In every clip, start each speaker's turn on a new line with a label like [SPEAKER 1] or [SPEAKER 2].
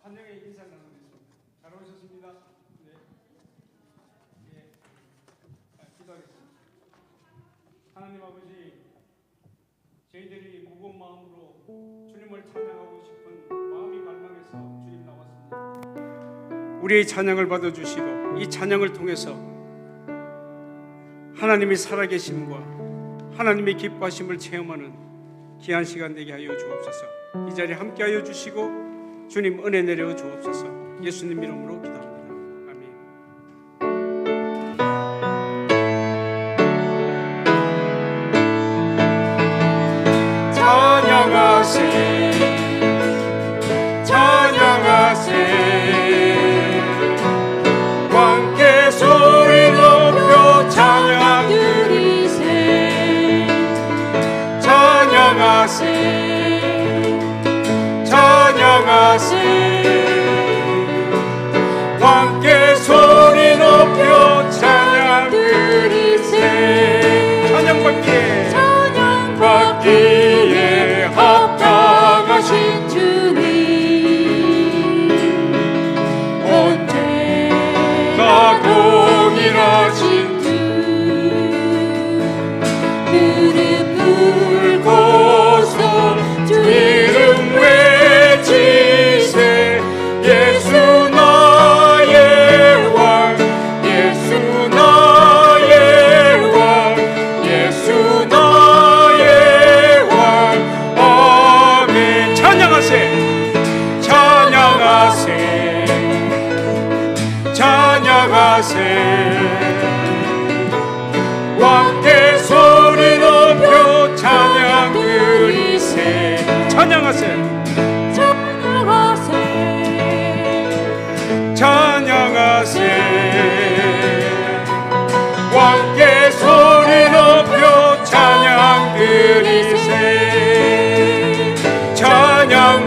[SPEAKER 1] 환영의 인사를 나누겠습니다. 잘 오셨습니다. 네. 기도하겠습니다. 하나님 아버지, 저희들이 무거운 마음으로 주님을 찬양하고 싶은 마음이 갈망해서 주님 나왔습니다. 우리의 찬양을 받아주시고 이 찬양을 통해서 하나님의 살아계심과 하나님의 기뻐하심을 체험하는 귀한 시간 되게 하여 주옵소서. 이 자리에 함께하여 주시고 주님 은혜 내려 주옵소서. 예수님 이름으로 기도합니다. 아멘. 찬양하세 찬양하세 함께 소리 높여 찬양 드리세 찬양하세 함께 소리 높여 찬양 드리세 찬양받기에 합당하신 주님 언제나 동일하신 주 무릎 꿇고서 주 이름 외치세 예수 나의 왕 예수 나의 왕 예수 나의 왕 아멘. 찬양하세 찬양하세 찬양하세 함께 소리 높여 찬양 드리세 찬양하세 찬양하세 함께 소리 높여 찬양 드리세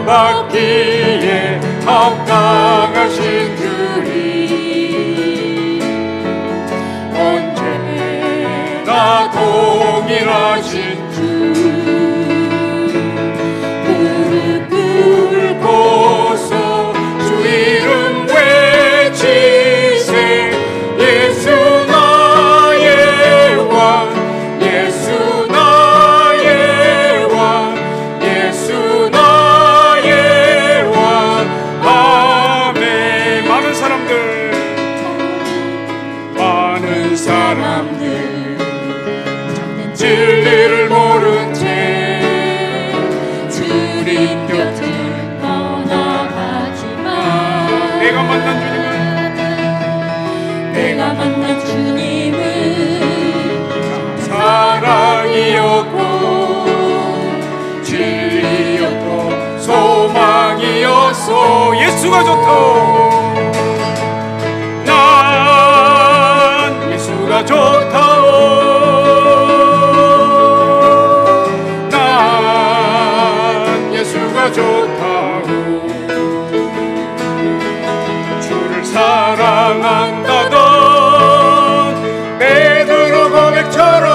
[SPEAKER 1] 찬양받기에 합당하신 주님 언제나 동일하신 주 무릎 꿇고서 주 이름 외치세 예수 나의 왕 예수 나의 왕 예수 나의 왕 아멘. 많은 사람들 진리를 모른 채 주님 곁을 떠나가지만 내가 만난 주님은 사랑이었고 진리였고 소망이었소. 예수가 좋다. 난 예수가 좋다오. 난 예수가 좋다오. 주를 사랑한다던 베드로 고백처럼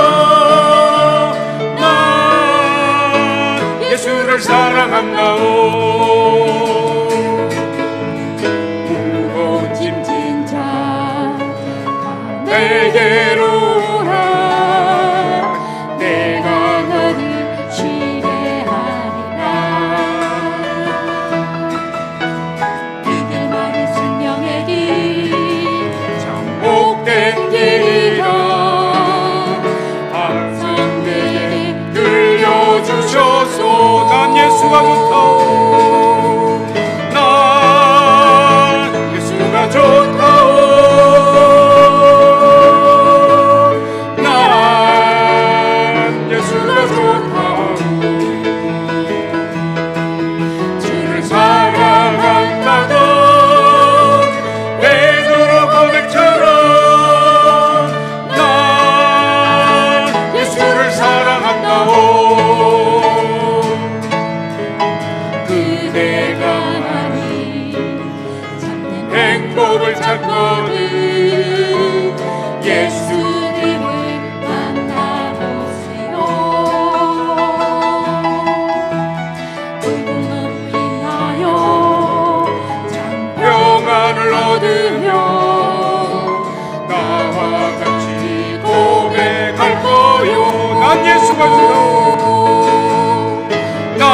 [SPEAKER 1] 난 예수를 사랑한다오. 무거운 짐진 자 내게로 오라. 내가 너를 쉬게 하리라. 이 길 멀리 생명의 길 참복된 길이라. 항상 내게 들려주셔서 난 예수가 좋다오. 난 예수가 좋다오. 난 예수가 좋다오. 주를 사랑한다던 베드로 고백처럼 난 예수를 사랑한다오. 예수가 좋다오. 난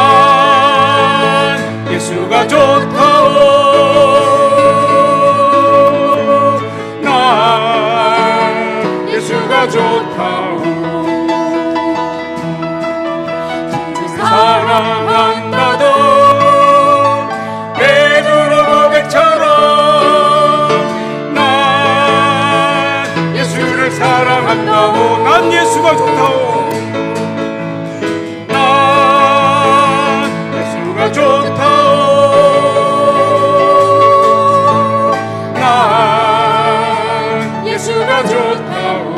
[SPEAKER 1] 예수가 좋다오. 난 예수가 좋다오. 사랑한다던 베드로 고백처럼 난 예수를 사랑한다고. 난 예수가 좋다오. 난 예수가 좋다오. 난 예수가 좋다오.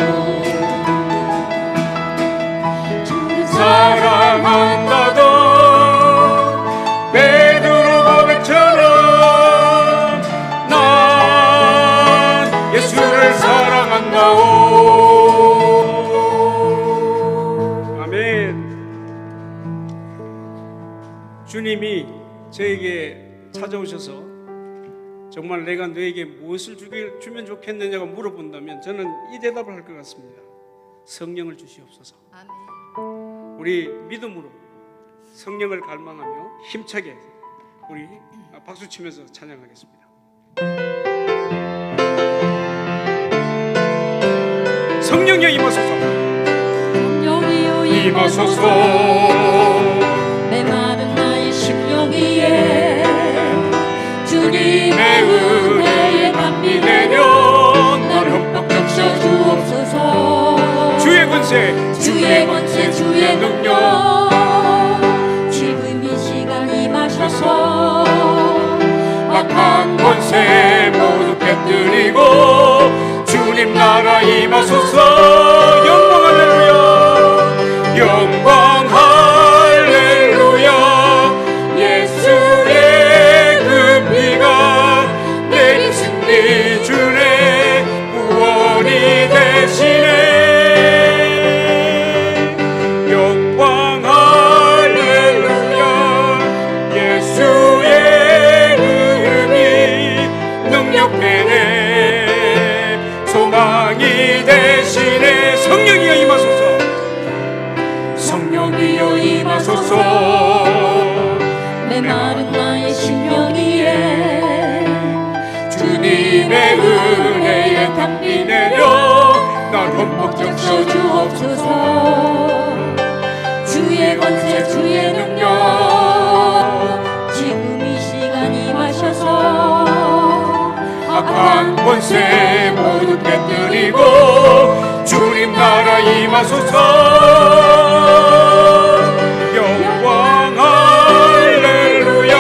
[SPEAKER 1] 사랑한다던 베드로 고백처럼 난 예수를 사랑한다오. 아멘. 주님이 저에게 찾아오셔서 정말 내가 너에게 무엇을 주면 좋겠느냐고 물어본다면 저는 이 대답을 할 것 같습니다. 성령을 주시옵소서.
[SPEAKER 2] 아멘.
[SPEAKER 1] 우리 믿음으로 성령을 갈망하며 힘차게 우리 박수 치면서 찬양하겠습니다. 성령여 임하소서.
[SPEAKER 2] 성령이여
[SPEAKER 1] 임하소서.
[SPEAKER 2] 메마른 나의 심령 위에 주님의 은혜에 담비 내려 나를 흠뻑 적셔 주옵소서.
[SPEAKER 1] 주의 권세
[SPEAKER 2] 주의 권세 주의 능력 지금 이 시간 임하셔서
[SPEAKER 1] 악한 권세 모두 깨뜨리고 주님 나라 임하소서. 영광 할렐루야. 영광 할렐루야. 예수의 그 피가 내게 승리 주네 구원이 되시네. 영광 할렐루야. 예수의 이름이 능력되네 소망이 되시네. 성령이여 임하소서. 성령이여 임하소서.
[SPEAKER 2] 메마른 나의 심령 위에
[SPEAKER 1] 주님의 은혜에 담비 내려 날 흠뻑 적셔 주옵소서.
[SPEAKER 2] 주의 권세 주의 능력 지금 이 시간 임하셔서
[SPEAKER 1] 악한 권세 모두 깨뜨리고 주님 나라 임하소서. 영광 할렐루야.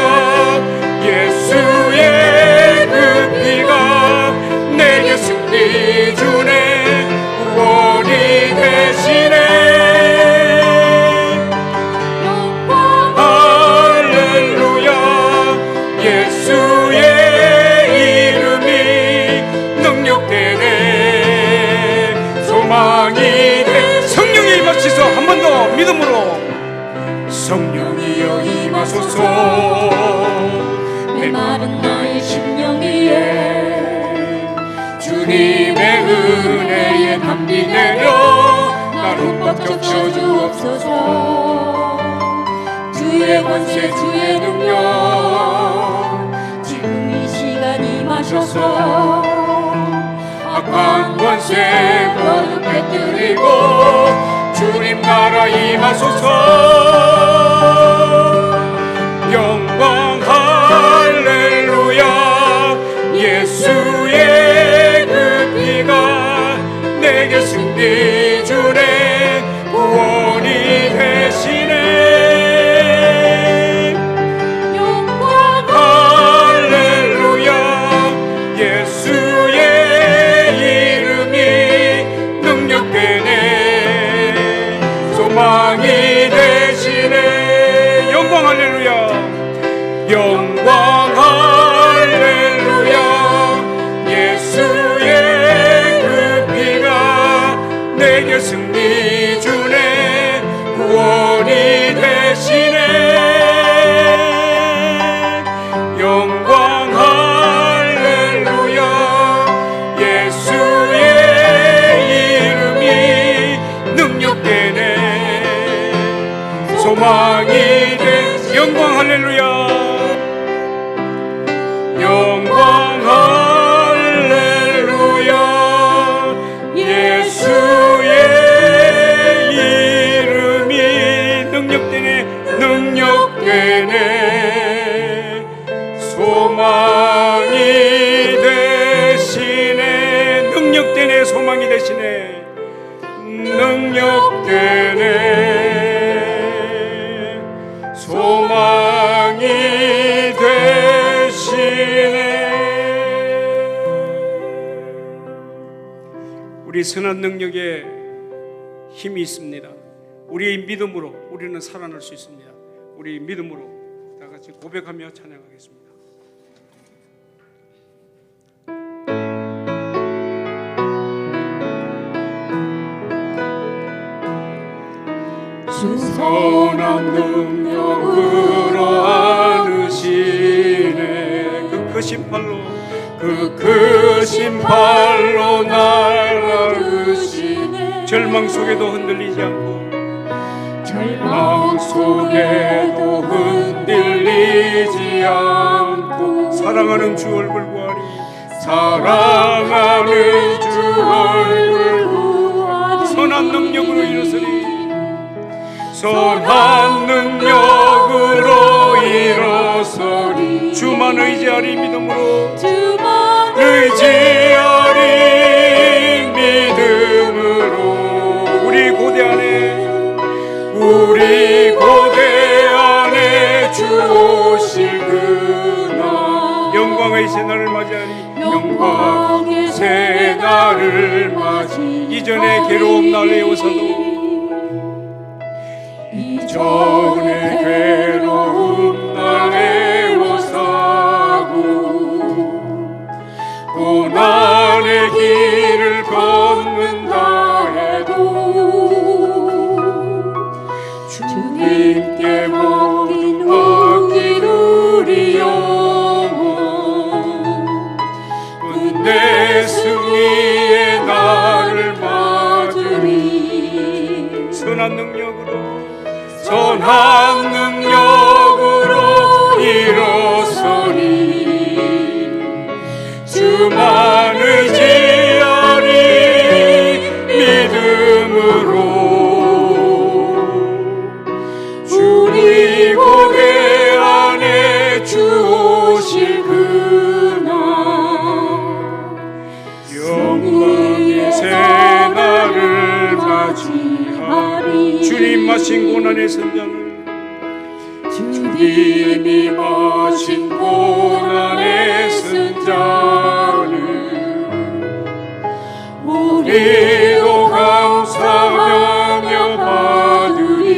[SPEAKER 1] 예수의 그 피가 내게 승리 주네 구원이 되시네. 할렐루야. 예수의 이름이 능력되네 소망이 돼. 성령이 임하시소. 한 번 더 믿음으로. 성령이여 임하소서.
[SPEAKER 2] 메마른 나의 심령 위에
[SPEAKER 1] 주님의 은혜에 담비 내려 날 흠뻑 적셔 주옵소서.
[SPEAKER 2] 주의 권세 주의 능력 지금 이 시간 임하셔서
[SPEAKER 1] 악한 권세 모두 깨뜨리고 주님 나라 임하소서. 영광 할렐루야. 예수의 그 피가 내게 승리 주네 구원이 되시네.
[SPEAKER 2] 영광
[SPEAKER 1] 할렐루야. 예수의 이름이 능력되네 소망이 되시네. 영광 할렐루야. 영광 할렐루야. 예수의 그 피가 내게 승리 주네 구원이 되시네. 영광 할렐루야. 예수의 이름이 능력되네 소망이 돼. 영광 할렐루야. 영광 할렐루야. 예수의 이름이 능력되네. 능력되네. 소망이 되시네. 능력되네. 소망이 되시네. 능력되네. 소망이 되시네. 우리 선한 능력에 힘이 있습니다. 우리의 믿음으로 우리는 살아날 수 있습니다. 우리 믿음으로 다 같이 고백하며 찬양하겠습니다.
[SPEAKER 2] 주
[SPEAKER 1] 선한 능력으로 안으시네. 그 크신 팔로 그 크신 팔로 날 안으시네. 절망 속에도 흔들리지 않고 절망 속에도 흔들리지 않고 사랑하는 주 얼굴 구하리. 사랑하는 주 얼굴 구하리. 선한 능력으로 일어서리. 선한 능력으로 일어서리. 주만 의지하리. 믿음으로
[SPEAKER 2] 주만
[SPEAKER 1] 의지하리. 믿음으로 우리 고대 안에 주 오실 그날 영광의 새날을 맞이하리. 영광의 새날을 맞이. 이전의 괴로움 날 외워서도 이전의 괴로움 날 외워사고 고난의 길을 걷는다 해도 주님께 맡긴 우리 영혼 끝내 승리의 날을 맞으리. 선한 능력으로 일어서리. 주만 의지하리. 믿음으로 우리 고대 안에 주 오실 그날 영광의 새날을 맞이하리. 주님 마신 고난의 선장을 주님이 마신 고난의 선장을 우리도 감사하며 받으리.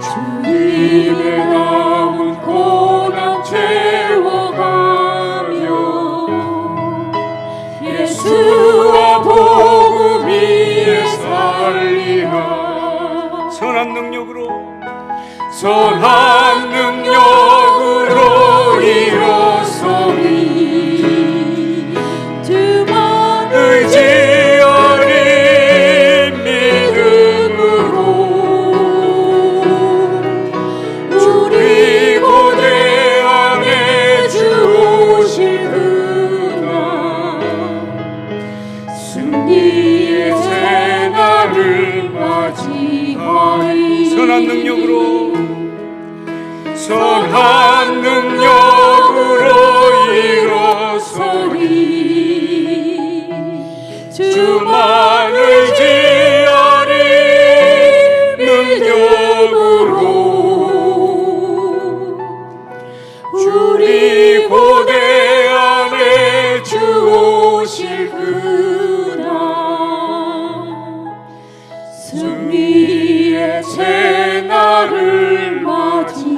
[SPEAKER 1] 주님의 남은 고난 채워가며 예수와 복음 위에 살리라. 선한 능력으로 일어서리.
[SPEAKER 2] 주만
[SPEAKER 1] 의지하리. 믿음으로 우리 고대 안에 주 오실 그날 승리의 새날을 맞이하리. 선한 능력으로 일어서리. 주만 의지하리. 능력으로 우리 고대 안에 주 오실 그날 승리의 새날을 맞이하리.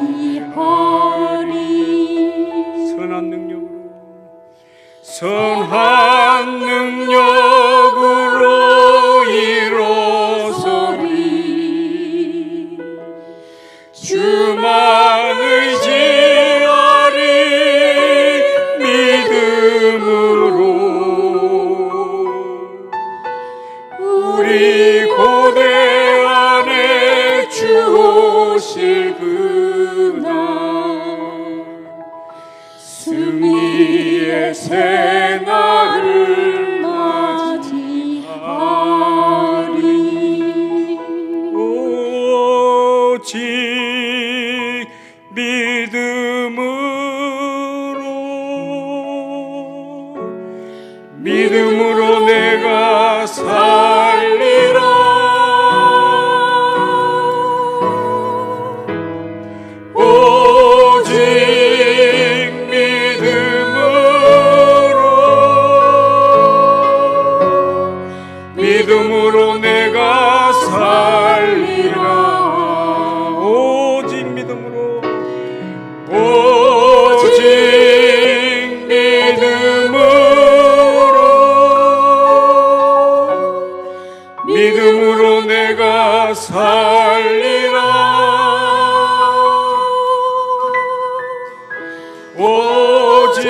[SPEAKER 1] 선한 능력으로 일어서리. 주만 의지하리. 믿음으로 우리 고대 오실 그날 승리의 새날을 맞이하리. 오직 믿음으로 내가 살리라. 오직 믿음으로 내가 살리라. 오직 믿음으로 믿음으로 내가 살리라. 오직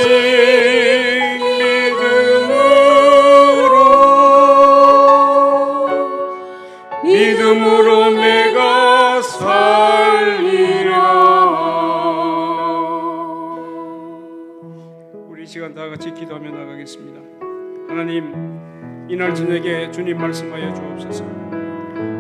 [SPEAKER 1] 믿음으로 내가 살리라. 우리 시간 다 같이 기도하며 나가겠습니다. 하나님, 이날 저녁에 주님 말씀하여 주옵소서.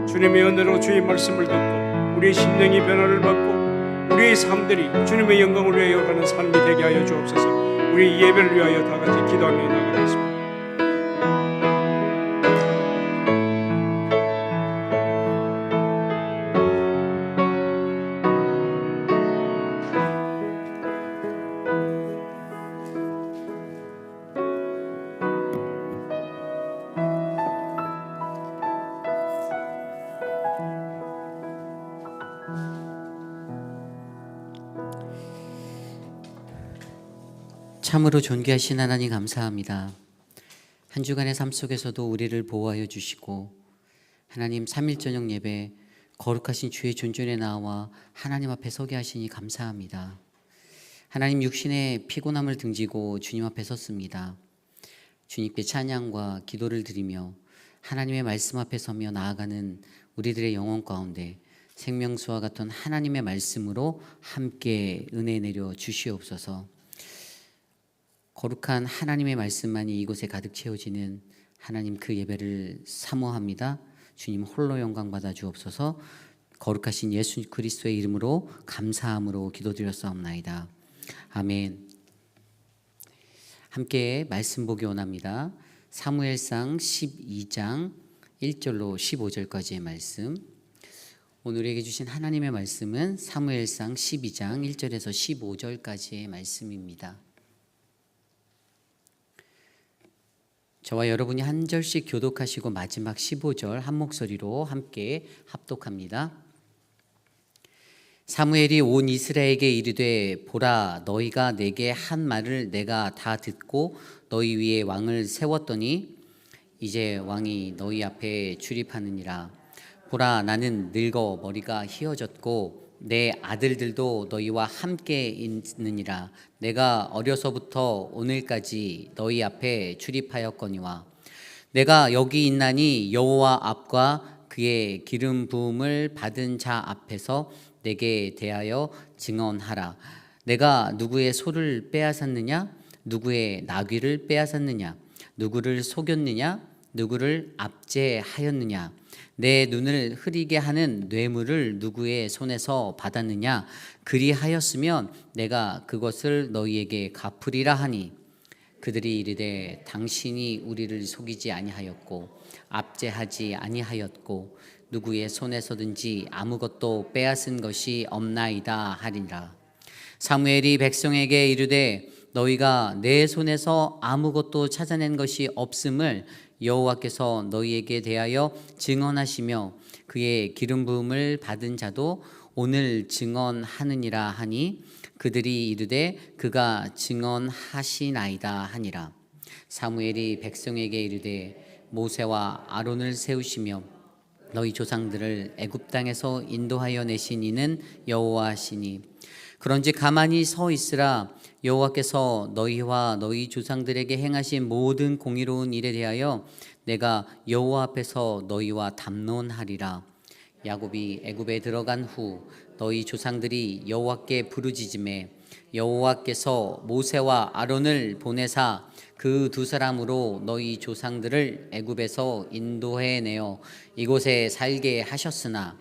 [SPEAKER 1] 주님의 은혜로 주의 말씀을 듣고 우리의 심령이 변화를 받고 우리의 삶들이 주님의 영광을 위하여 가는 삶이 되게 하여 주옵소서. 우리 예배를 위하여 다 같이 기도하며 나가겠습니다.
[SPEAKER 3] 참으로 존귀하신 하나님 감사합니다. 한 주간의 삶 속에서도 우리를 보호하여 주시고 하나님 3일 저녁 예배 거룩하신 주의 존전에 나와 하나님 앞에 서게 하시니 감사합니다. 하나님 육신의 피곤함을 등지고 주님 앞에 섰습니다. 주님께 찬양과 기도를 드리며 하나님의 말씀 앞에 서며 나아가는 우리들의 영혼 가운데 생명수와 같은 하나님의 말씀으로 함께 은혜 내려 주시옵소서. 거룩한 하나님의 말씀만이 이곳에 가득 채워지는 하나님 그 예배를 사모합니다. 주님 홀로 영광 받아 주옵소서. 거룩하신 예수 그리스도의 이름으로 감사함으로 기도드렸사옵나이다. 아멘. 함께 말씀 보기 원합니다. 사무엘상 12장 1절로 15절까지의 말씀. 오늘에게 주신 하나님의 말씀은 사무엘상 12장 1절에서 15절까지의 말씀입니다. 저와 여러분이 한 절씩 교독하시고 마지막 15절 한 목소리로 함께 합독합니다. 사무엘이 온 이스라엘에게 이르되 보라 너희가 내게 한 말을 내가 다 듣고 너희 위에 왕을 세웠더니 이제 왕이 너희 앞에 출입하느니라. 보라 나는 늙어 머리가 휘어졌고 내 아들들도 너희와 함께 있느니라. 내가 어려서부터 오늘까지 너희 앞에 출입하였거니와 내가 여기 있나니 여호와 앞과 그의 기름 부음을 받은 자 앞에서 내게 대하여 증언하라. 내가 누구의 소를 빼앗았느냐? 누구의 나귀를 빼앗았느냐? 누구를 속였느냐? 누구를 압제하였느냐? 내 눈을 흐리게 하는 뇌물을 누구의 손에서 받았느냐? 그리하였으면 내가 그것을 너희에게 갚으리라 하니 그들이 이르되 당신이 우리를 속이지 아니하였고 압제하지 아니하였고 누구의 손에서든지 아무것도 빼앗은 것이 없나이다 하리라. 사무엘이 백성에게 이르되 너희가 내 손에서 아무것도 찾아낸 것이 없음을 여호와께서 너희에게 대하여 증언하시며 그의 기름 부음을 받은 자도 오늘 증언하느니라 하니 그들이 이르되 그가 증언하시나이다 하니라. 사무엘이 백성에게 이르되 모세와 아론을 세우시며 너희 조상들을 애굽 땅에서 인도하여 내신 이는 여호와시니 그런즉 가만히 서 있으라. 여호와께서 너희와 너희 조상들에게 행하신 모든 공의로운 일에 대하여 내가 여호와 앞에서 너희와 담론하리라. 야곱이 애굽에 들어간 후 너희 조상들이 여호와께 부르짖음에 여호와께서 모세와 아론을 보내사 그 두 사람으로 너희 조상들을 애굽에서 인도해 내어 이곳에 살게 하셨으나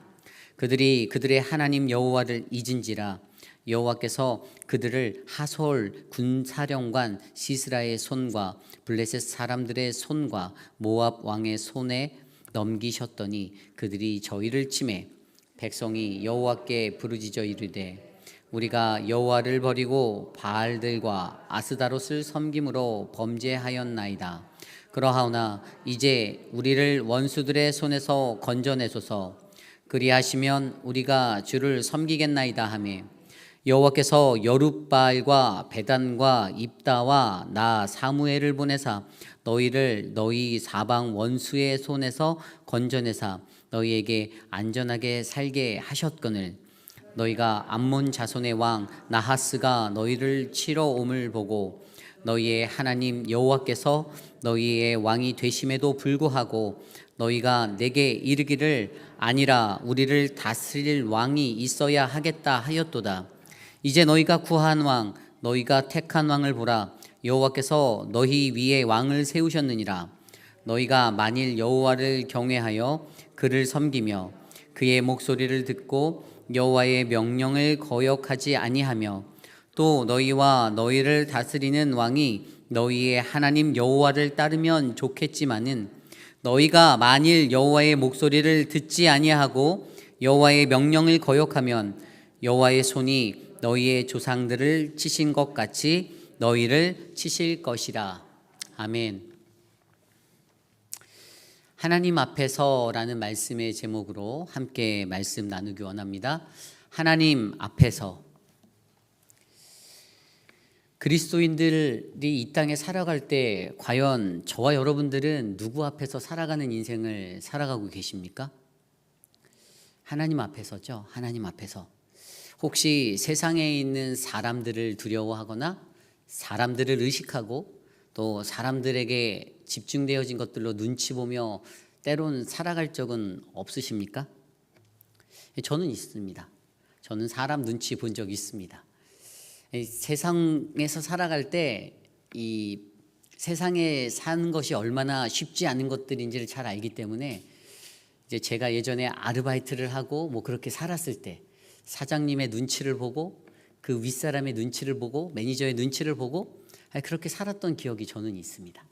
[SPEAKER 3] 그들이 그들의 하나님 여호와를 잊은지라 여호와께서 그들을 하솔 군사령관 시스라의 손과 블레셋 사람들의 손과 모압 왕의 손에 넘기셨더니 그들이 저희를 치매 백성이 여호와께 부르짖어 이르되 우리가 여호와를 버리고 바알들과 아스다롯을 섬김으로 범죄하였나이다. 그러하오나 이제 우리를 원수들의 손에서 건져내소서. 그리하시면 우리가 주를 섬기겠나이다 하며 여호와께서 여룻바알과 베단과 입다와 나 사무엘을 보내사 너희를 너희 사방 원수의 손에서 건져내사 너희에게 안전하게 살게 하셨거늘 너희가 암몬 자손의 왕 나하스가 너희를 치러 옴을 보고 너희의 하나님 여호와께서 너희의 왕이 되심에도 불구하고 너희가 내게 이르기를 아니라 우리를 다스릴 왕이 있어야 하겠다 하였도다. 이제 너희가 구한 왕 너희가 택한 왕을 보라. 여호와께서 너희 위에 왕을 세우셨느니라. 너희가 만일 여호와를 경외하여 그를 섬기며 그의 목소리를 듣고 여호와의 명령을 거역하지 아니하며 또 너희와 너희를 다스리는 왕이 너희의 하나님 여호와를 따르면 좋겠지만은 너희가 만일 여호와의 목소리를 듣지 아니하고 여호와의 명령을 거역하면 여호와의 손이 너희의 조상들을 치신 것 같이 너희를 치실 것이라. 아멘. 하나님 앞에서라는 말씀의 제목으로 함께 말씀 나누기 원합니다. 하나님 앞에서. 그리스도인들이 이 땅에 살아갈 때 과연 저와 여러분들은 누구 앞에서 살아가는 인생을 살아가고 계십니까? 하나님 앞에서죠. 하나님 앞에서. 혹시 세상에 있는 사람들을 두려워하거나 사람들을 의식하고 또 사람들에게 집중되어진 것들로 눈치 보며 때론 살아갈 적은 없으십니까? 저는 있습니다. 저는 사람 눈치 본 적 있습니다. 세상에서 살아갈 때 이 세상에 사는 것이 얼마나 쉽지 않은 것들인지를 잘 알기 때문에 이제 제가 예전에 아르바이트를 하고 뭐 그렇게 살았을 때 사장님의 눈치를 보고 그 윗사람의 눈치를 보고 매니저의 눈치를 보고 그렇게 살았던 기억이 저는 있습니다.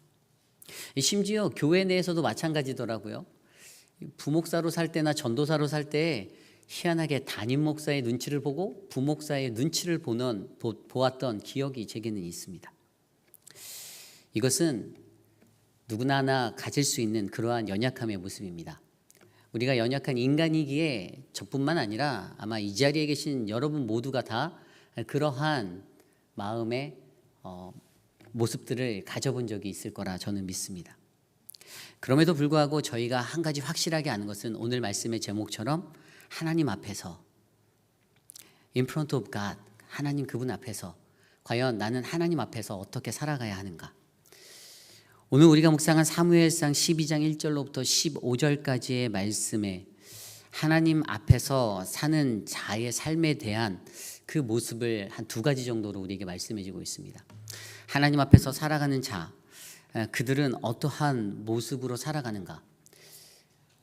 [SPEAKER 3] 심지어 교회 내에서도 마찬가지더라고요. 부목사로 살 때나 전도사로 살 때 희한하게 담임 목사의 눈치를 보고 부목사의 눈치를 보았던 기억이 제게는 있습니다. 이것은 누구나 하나 가질 수 있는 그러한 연약함의 모습입니다. 우리가 연약한 인간이기에 저뿐만 아니라 아마 이 자리에 계신 여러분 모두가 다 그러한 마음의 모습들을 가져본 적이 있을 거라 저는 믿습니다. 그럼에도 불구하고 저희가 한 가지 확실하게 아는 것은 오늘 말씀의 제목처럼 하나님 앞에서 in front of God, 하나님 그분 앞에서 과연 나는 하나님 앞에서 어떻게 살아가야 하는가. 오늘 우리가 묵상한 사무엘상 12장 1절로부터 15절까지의 말씀에 하나님 앞에서 사는 자의 삶에 대한 그 모습을 한 두 가지 정도로 우리에게 말씀해 주고 있습니다. 하나님 앞에서 살아가는 자, 그들은 어떠한 모습으로 살아가는가.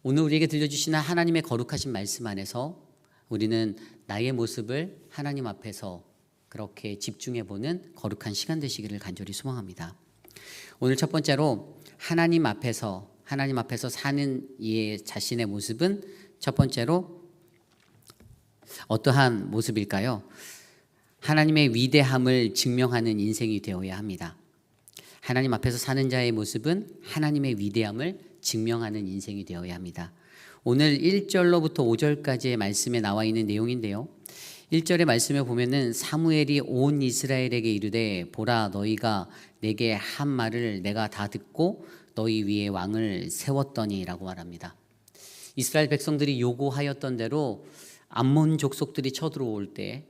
[SPEAKER 3] 오늘 우리에게 들려주시는 하나님의 거룩하신 말씀 안에서 우리는 나의 모습을 하나님 앞에서 그렇게 집중해보는 거룩한 시간 되시기를 간절히 소망합니다. 오늘 첫 번째로 하나님 앞에서 사는 이 자신의 모습은 첫 번째로 어떠한 모습일까요? 하나님의 위대함을 증명하는 인생이 되어야 합니다. 하나님 앞에서 사는 자의 모습은 하나님의 위대함을 증명하는 인생이 되어야 합니다. 오늘 1절로부터 5절까지의 말씀에 나와 있는 내용인데요. 1절의 말씀에 보면은 사무엘이 온 이스라엘에게 이르되 보라 너희가 내게 한 말을 내가 다 듣고 너희 위에 왕을 세웠더니라고 말합니다. 이스라엘 백성들이 요구하였던 대로 암몬 족속들이 쳐들어올 때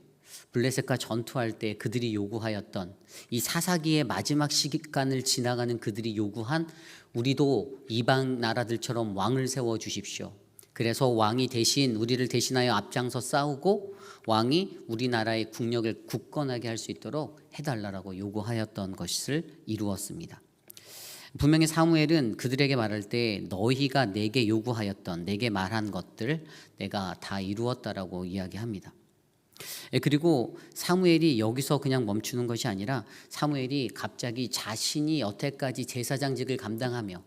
[SPEAKER 3] 블레셋과 전투할 때 그들이 요구하였던 이 사사기의 마지막 시간을 지나가는 그들이 요구한 우리도 이방 나라들처럼 왕을 세워 주십시오. 그래서 왕이 대신 우리를 대신하여 앞장서 싸우고 왕이 우리나라의 국력을 굳건하게 할 수 있도록 해달라고 요구하였던 것을 이루었습니다. 분명히 사무엘은 그들에게 말할 때 너희가 내게 요구하였던, 내게 말한 것들 내가 다 이루었다라고 이야기합니다. 그리고 사무엘이 여기서 그냥 멈추는 것이 아니라 사무엘이 갑자기 자신이 여태까지 제사장직을 감당하며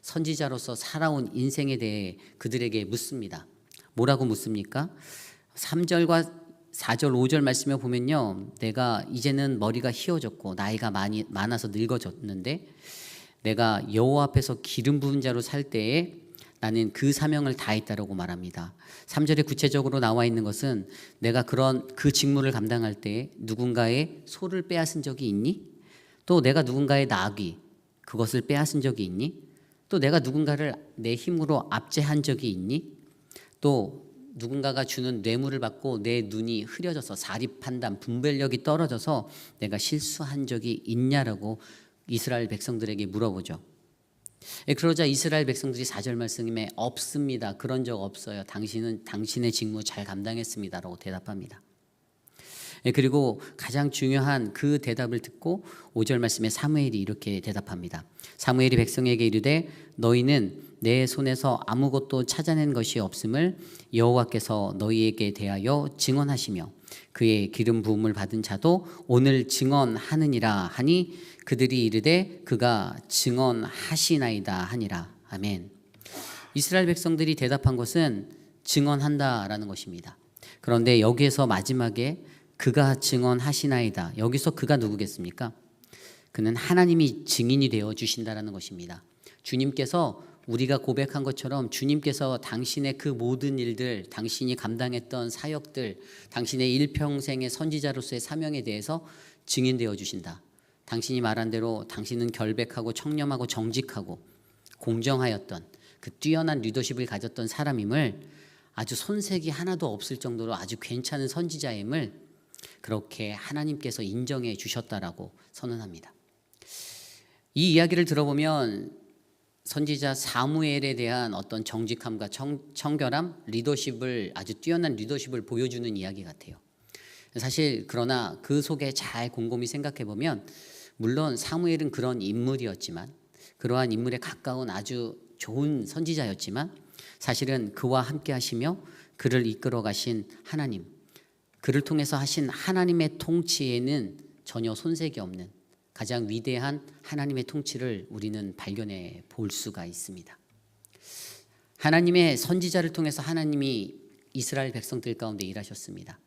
[SPEAKER 3] 선지자로서 살아온 인생에 대해 그들에게 묻습니다. 뭐라고 묻습니까? 3절과 4절, 5절 말씀에 보면요, 내가 이제는 머리가 휘어졌고 나이가 많아서 늙어졌는데 내가 여호와 앞에서 기름 부은 자로 살 때에 나는 그 사명을 다했다라고 말합니다. 3절에 구체적으로 나와 있는 것은 내가 그 직무를 감당할 때 누군가의 소를 빼앗은 적이 있니? 또 내가 누군가의 나귀 그것을 빼앗은 적이 있니? 또 내가 누군가를 내 힘으로 압제한 적이 있니? 또 누군가가 주는 뇌물을 받고 내 눈이 흐려져서 사리 판단, 분별력이 떨어져서 내가 실수한 적이 있냐라고 이스라엘 백성들에게 물어보죠. 그러자 이스라엘 백성들이 4절 말씀에 없습니다. 그런 적 없어요. 당신은 당신의 직무 잘 감당했습니다라고 대답합니다. 그리고 가장 중요한 그 대답을 듣고 5절 말씀에 사무엘이 이렇게 대답합니다. 사무엘이 백성에게 이르되 너희는 내 손에서 아무것도 찾아낸 것이 없음을 여호와께서 너희에게 대하여 증언하시며 그의 기름 부음을 받은 자도 오늘 증언하느니라 하니 그들이 이르되 그가 증언하시나이다 하니라. 아멘. 이스라엘 백성들이 대답한 것은 증언한다라는 것입니다. 그런데 여기에서 마지막에 그가 증언하시나이다. 여기서 그가 누구겠습니까? 그는 하나님이 증인이 되어 주신다라는 것입니다. 주님께서 우리가 고백한 것처럼 주님께서 당신의 그 모든 일들, 당신이 감당했던 사역들, 당신의 일평생의 선지자로서의 사명에 대해서 증인되어 주신다. 당신이 말한 대로 당신은 결백하고 청렴하고 정직하고 공정하였던 그 뛰어난 리더십을 가졌던 사람임을, 아주 손색이 하나도 없을 정도로 아주 괜찮은 선지자임을 그렇게 하나님께서 인정해 주셨다라고 선언합니다. 이 이야기를 들어보면 선지자 사무엘에 대한 어떤 정직함과 청결함, 리더십을, 아주 뛰어난 리더십을 보여주는 이야기 같아요. 사실 그러나 그 속에 잘 곰곰이 생각해 보면 물론 사무엘은 그런 인물이었지만, 그러한 인물에 가까운 아주 좋은 선지자였지만 사실은 그와 함께 하시며 그를 이끌어 가신 하나님, 그를 통해서 하신 하나님의 통치에는 전혀 손색이 없는 가장 위대한 하나님의 통치를 우리는 발견해 볼 수가 있습니다. 하나님의 선지자를 통해서 하나님이 이스라엘 백성들 가운데 일하셨습니다.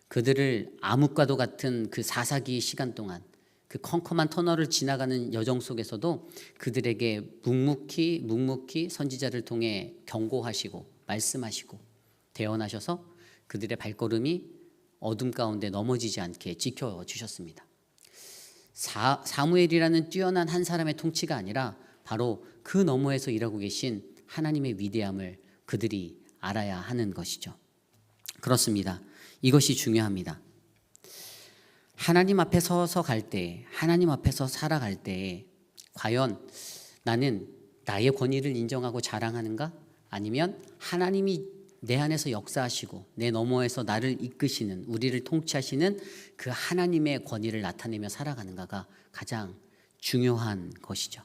[SPEAKER 3] 그들을 암흑과도 같은 그 사사기의 시간 동안, 그 컴컴한 터널을 지나가는 여정 속에서도 그들에게 묵묵히 선지자를 통해 경고하시고 말씀하시고 대언하셔서 그들의 발걸음이 어둠 가운데 넘어지지 않게 지켜주셨습니다. 사무엘이라는 뛰어난 한 사람의 통치가 아니라 바로 그 너머에서 일하고 계신 하나님의 위대함을 그들이 알아야 하는 것이죠. 그렇습니다. 이것이 중요합니다. 하나님 앞에 서서 갈 때, 하나님 앞에서 살아갈 때 과연 나는 나의 권위를 인정하고 자랑하는가? 아니면 하나님이 내 안에서 역사하시고 내 너머에서 나를 이끄시는, 우리를 통치하시는 그 하나님의 권위를 나타내며 살아가는가가 가장 중요한 것이죠.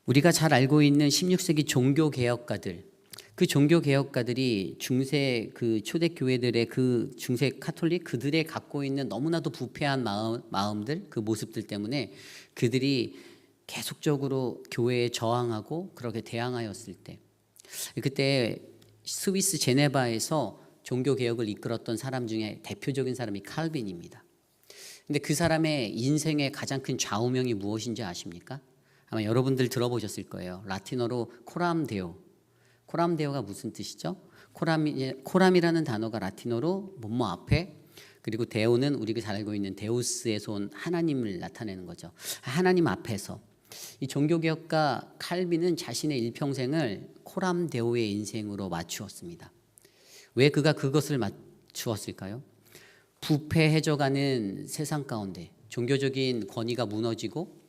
[SPEAKER 3] 우리가 잘 알고 있는 16세기 종교개혁가들, 그 종교개혁가들이 중세 그 초대교회들의 그 중세 카톨릭 그들의 갖고 있는 너무나도 부패한 마음들, 그 모습들 때문에 그들이 계속적으로 교회에 저항하고 그렇게 대항하였을 때, 그때 스위스 제네바에서 종교개혁을 이끌었던 사람 중에 대표적인 사람이 칼빈입니다. 근데 그 사람의 인생의 가장 큰 좌우명이 무엇인지 아십니까? 아마 여러분들 들어보셨을 거예요. 라틴어로 코람데오. 코람데오가 무슨 뜻이죠? 코람이라는 단어가 라틴어로 뭐뭐 앞에, 그리고 데오는 우리가 잘 알고 있는 데우스에서 온 하나님을 나타내는 거죠. 하나님 앞에서. 이 종교개혁가 칼빈은 자신의 일평생을 코람데오의 인생으로 맞추었습니다. 왜 그가 그것을 맞추었을까요? 부패해져가는 세상 가운데 종교적인 권위가 무너지고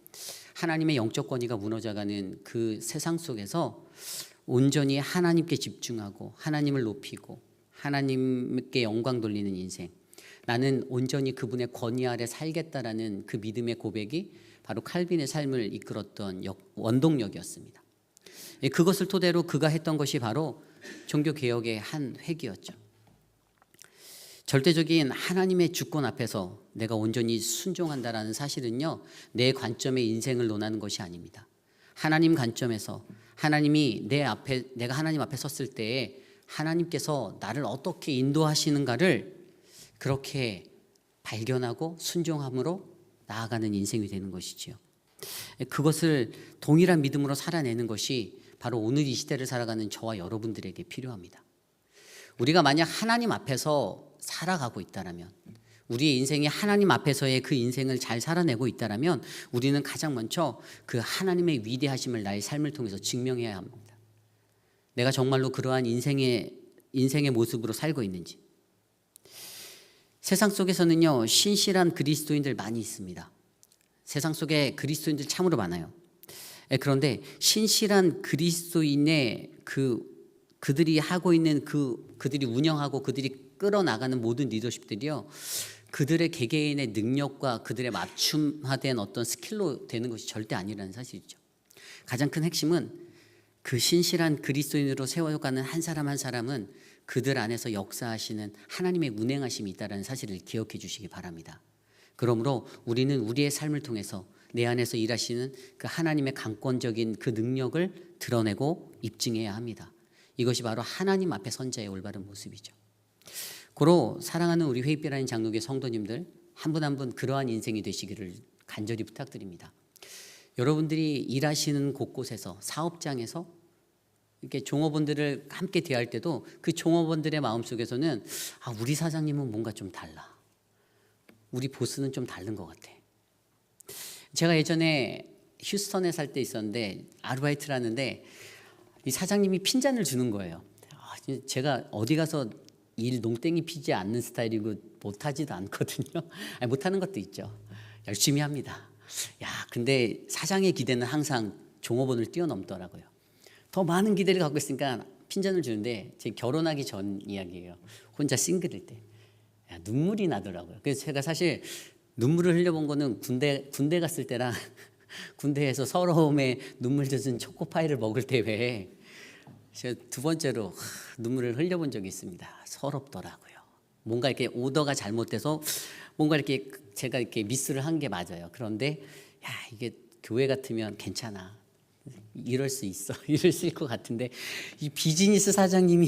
[SPEAKER 3] 하나님의 영적 권위가 무너져가는 그 세상 속에서 온전히 하나님께 집중하고 하나님을 높이고 하나님께 영광 돌리는 인생, 나는 온전히 그분의 권위 아래 살겠다라는 그 믿음의 고백이 바로 칼빈의 삶을 이끌었던 원동력이었습니다. 그것을 토대로 그가 했던 것이 바로 종교개혁의 한 획이었죠. 절대적인 하나님의 주권 앞에서 내가 온전히 순종한다라는 사실은요, 내 관점의 인생을 논하는 것이 아닙니다. 하나님 관점에서 하나님이 내가 하나님 앞에 섰을 때에 하나님께서 나를 어떻게 인도하시는가를 그렇게 발견하고 순종함으로 나아가는 인생이 되는 것이지요. 그것을 동일한 믿음으로 살아내는 것이 바로 오늘 이 시대를 살아가는 저와 여러분들에게 필요합니다. 우리가 만약 하나님 앞에서 살아가고 있다라면, 우리의 인생이 하나님 앞에서의 그 인생을 잘 살아내고 있다라면 우리는 가장 먼저 그 하나님의 위대하심을 나의 삶을 통해서 증명해야 합니다. 내가 정말로 그러한 인생의 모습으로 살고 있는지. 세상 속에서는요, 신실한 그리스도인들 많이 있습니다. 세상 속에 그리스도인들 참으로 많아요. 그런데 신실한 그리스도인의 그들이 하고 있는 그들이 운영하고 그들이 끌어나가는 모든 리더십들이요, 그들의 개개인의 능력과 그들의 맞춤화된 어떤 스킬로 되는 것이 절대 아니라는 사실이죠. 가장 큰 핵심은 그 신실한 그리스도인으로 세워가는 한 사람 한 사람은 그들 안에서 역사하시는 하나님의 운행하심이 있다는 사실을 기억해 주시기 바랍니다. 그러므로 우리는 우리의 삶을 통해서 내 안에서 일하시는 그 하나님의 강권적인 그 능력을 드러내고 입증해야 합니다. 이것이 바로 하나님 앞에 선 자의 올바른 모습이죠. 고로 사랑하는 우리 회입비라는 장로교회 성도님들 한 분 한 분 그러한 인생이 되시기를 간절히 부탁드립니다. 여러분들이 일하시는 곳곳에서 사업장에서 이렇게 종업원들을 함께 대할 때도 그 종업원들의 마음속에서는 우리 사장님은 뭔가 좀 달라, 우리 보스는 좀 다른 것 같아. 제가 예전에 휴스턴에 살 때 있었는데 아르바이트를 하는데 이 사장님이 핀잔을 주는 거예요. 제가 어디 가서 일 농땡이 피지 않는 스타일이고 못하지도 않거든요. 못하는 것도 있죠. 열심히 합니다. 근데 사장의 기대는 항상 종업원을 뛰어넘더라고요. 더 많은 기대를 갖고 있으니까 핀잔을 주는데 제 결혼하기 전 이야기예요. 혼자 싱글일 때 눈물이 나더라고요. 그래서 제가 사실 눈물을 흘려본 거는 군대 갔을 때랑 군대에서 서러움에 눈물 젖은 초코파이를 먹을 때 외에 제가 두 번째로 눈물을 흘려본 적이 있습니다. 서럽더라고요. 뭔가 이렇게 오더가 잘못돼서 뭔가 이렇게 제가 이렇게 미스를 한 게 맞아요. 그런데 이게 교회 같으면 괜찮아, 이럴 수 있어, 이럴 수 있을 것 같은데 이 비즈니스 사장님이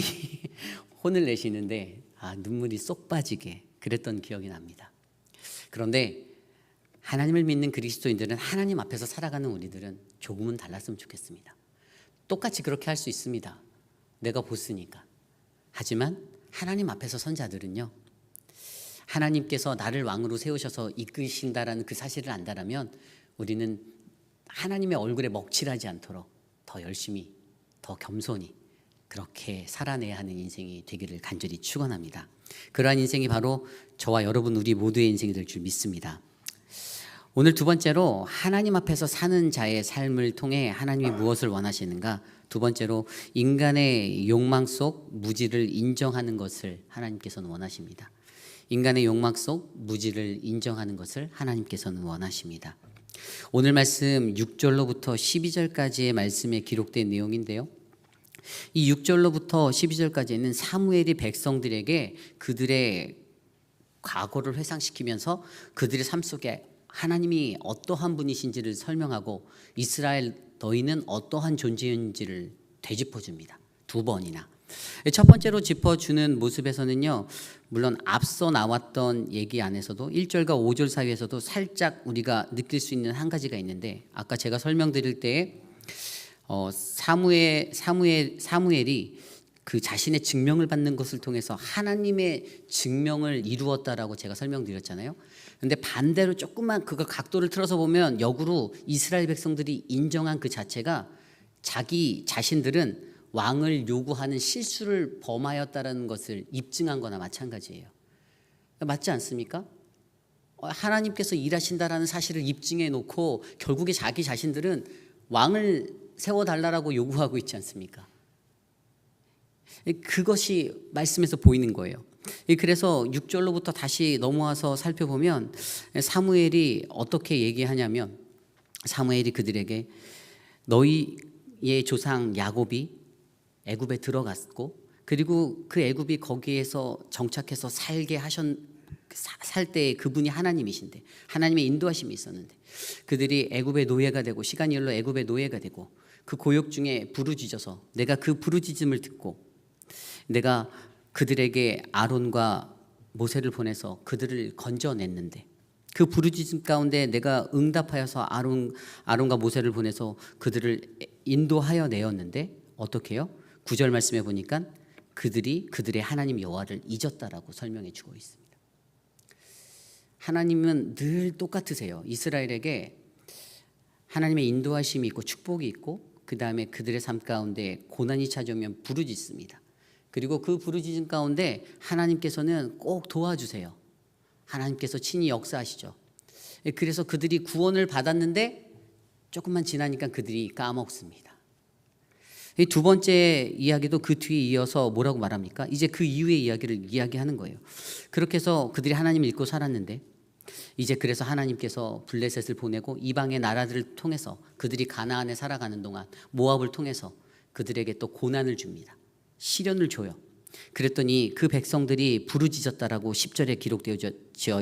[SPEAKER 3] 혼을 내시는데 눈물이 쏙 빠지게 그랬던 기억이 납니다. 그런데 하나님을 믿는 그리스도인들은, 하나님 앞에서 살아가는 우리들은 조금은 달랐으면 좋겠습니다. 똑같이 그렇게 할 수 있습니다. 내가 보스니까. 하지만 하나님 앞에서 선 자들은요, 하나님께서 나를 왕으로 세우셔서 이끄신다라는 그 사실을 안다라면 우리는 하나님의 얼굴에 먹칠하지 않도록 더 열심히, 더 겸손히 그렇게 살아내야 하는 인생이 되기를 간절히 축원합니다. 그러한 인생이 바로 저와 여러분 우리 모두의 인생이 될 줄 믿습니다. 오늘 두 번째로 하나님 앞에서 사는 자의 삶을 통해 하나님이 무엇을 원하시는가? 두 번째로 인간의 욕망 속 무지를 인정하는 것을 하나님께서는 원하십니다. 인간의 욕망 속 무지를 인정하는 것을 하나님께서는 원하십니다. 오늘 말씀 6절로부터 12절까지의 말씀에 기록된 내용인데요, 이 6절로부터 12절까지는 사무엘이 백성들에게 그들의 과거를 회상시키면서 그들의 삶 속에 하나님이 어떠한 분이신지를 설명하고 이스라엘 너희는 어떠한 존재인지를 되짚어줍니다. 두 번이나. 첫 번째로 짚어주는 모습에서는요, 물론 앞서 나왔던 얘기 안에서도 1절과 5절 사이에서도 살짝 우리가 느낄 수 있는 한 가지가 있는데, 아까 제가 설명드릴 때에 사무엘이 그 자신의 증명을 받는 것을 통해서 하나님의 증명을 이루었다라고 제가 설명드렸잖아요. 근데 반대로 조금만 그거 각도를 틀어서 보면 역으로 이스라엘 백성들이 인정한 그 자체가 자기 자신들은 왕을 요구하는 실수를 범하였다라는 것을 입증한 거나 마찬가지예요. 맞지 않습니까? 하나님께서 일하신다라는 사실을 입증해 놓고 결국에 자기 자신들은 왕을 세워달라고 요구하고 있지 않습니까? 그것이 말씀에서 보이는 거예요. 그래서 6절로부터 다시 넘어와서 살펴보면 사무엘이 어떻게 얘기하냐면, 사무엘이 그들에게 너희의 조상 야곱이 애굽에 들어갔고, 그리고 그 애굽이 거기에서 정착해서 살게 살 때 그분이 하나님이신데, 하나님의 인도하심이 있었는데, 그들이 애굽의 노예가 되고 시간이 흘러 애굽의 노예가 되고 그 고역 중에 부르짖어서 내가 그 부르짖음을 듣고 내가 그들에게 아론과 모세를 보내서 그들을 건져냈는데, 그 부르짖음 가운데 내가 응답하여서 아론과 모세를 보내서 그들을 인도하여 내었는데 어떻게 해요? 9절 말씀해 보니까 그들이 그들의 하나님 여호와를 잊었다라고 설명해 주고 있습니다. 하나님은 늘 똑같으세요. 이스라엘에게 하나님의 인도하심이 있고 축복이 있고, 그 다음에 그들의 삶 가운데 고난이 찾아오면 부르짖습니다. 그리고 그 부르짖음 가운데 하나님께서는 꼭 도와주세요. 하나님께서 친히 역사하시죠. 그래서 그들이 구원을 받았는데 조금만 지나니까 그들이 까먹습니다. 이 두 번째 이야기도 그 뒤에 이어서 뭐라고 말합니까? 이제 그 이후의 이야기를 이야기하는 거예요. 그렇게 해서 그들이 하나님을 잊고 살았는데, 이제 그래서 하나님께서 블레셋을 보내고 이방의 나라들을 통해서 그들이 가나안에 살아가는 동안 모압을 통해서 그들에게 또 고난을 줍니다. 시련을 줘요. 그랬더니 그 백성들이 부르짖었다라고 10절에 기록되어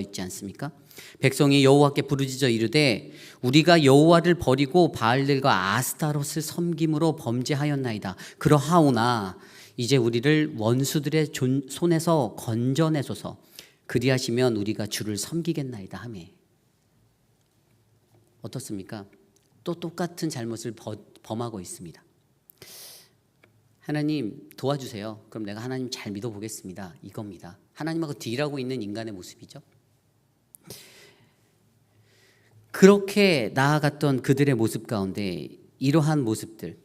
[SPEAKER 3] 있지 않습니까? 백성이 여호와께 부르짖어 이르되 우리가 여호와를 버리고 바알들과 아스타롯을 섬김으로 범죄하였나이다. 그러하오나 이제 우리를 원수들의 손에서 건져내소서. 그리하시면 우리가 주를 섬기겠나이다 하며. 어떻습니까? 또 똑같은 잘못을 범하고 있습니다. 하나님 도와주세요. 그럼 내가 하나님 잘 믿어보겠습니다. 이겁니다. 하나님하고 딜하고 있는 인간의 모습이죠. 그렇게 나아갔던 그들의 모습 가운데 이러한 모습들,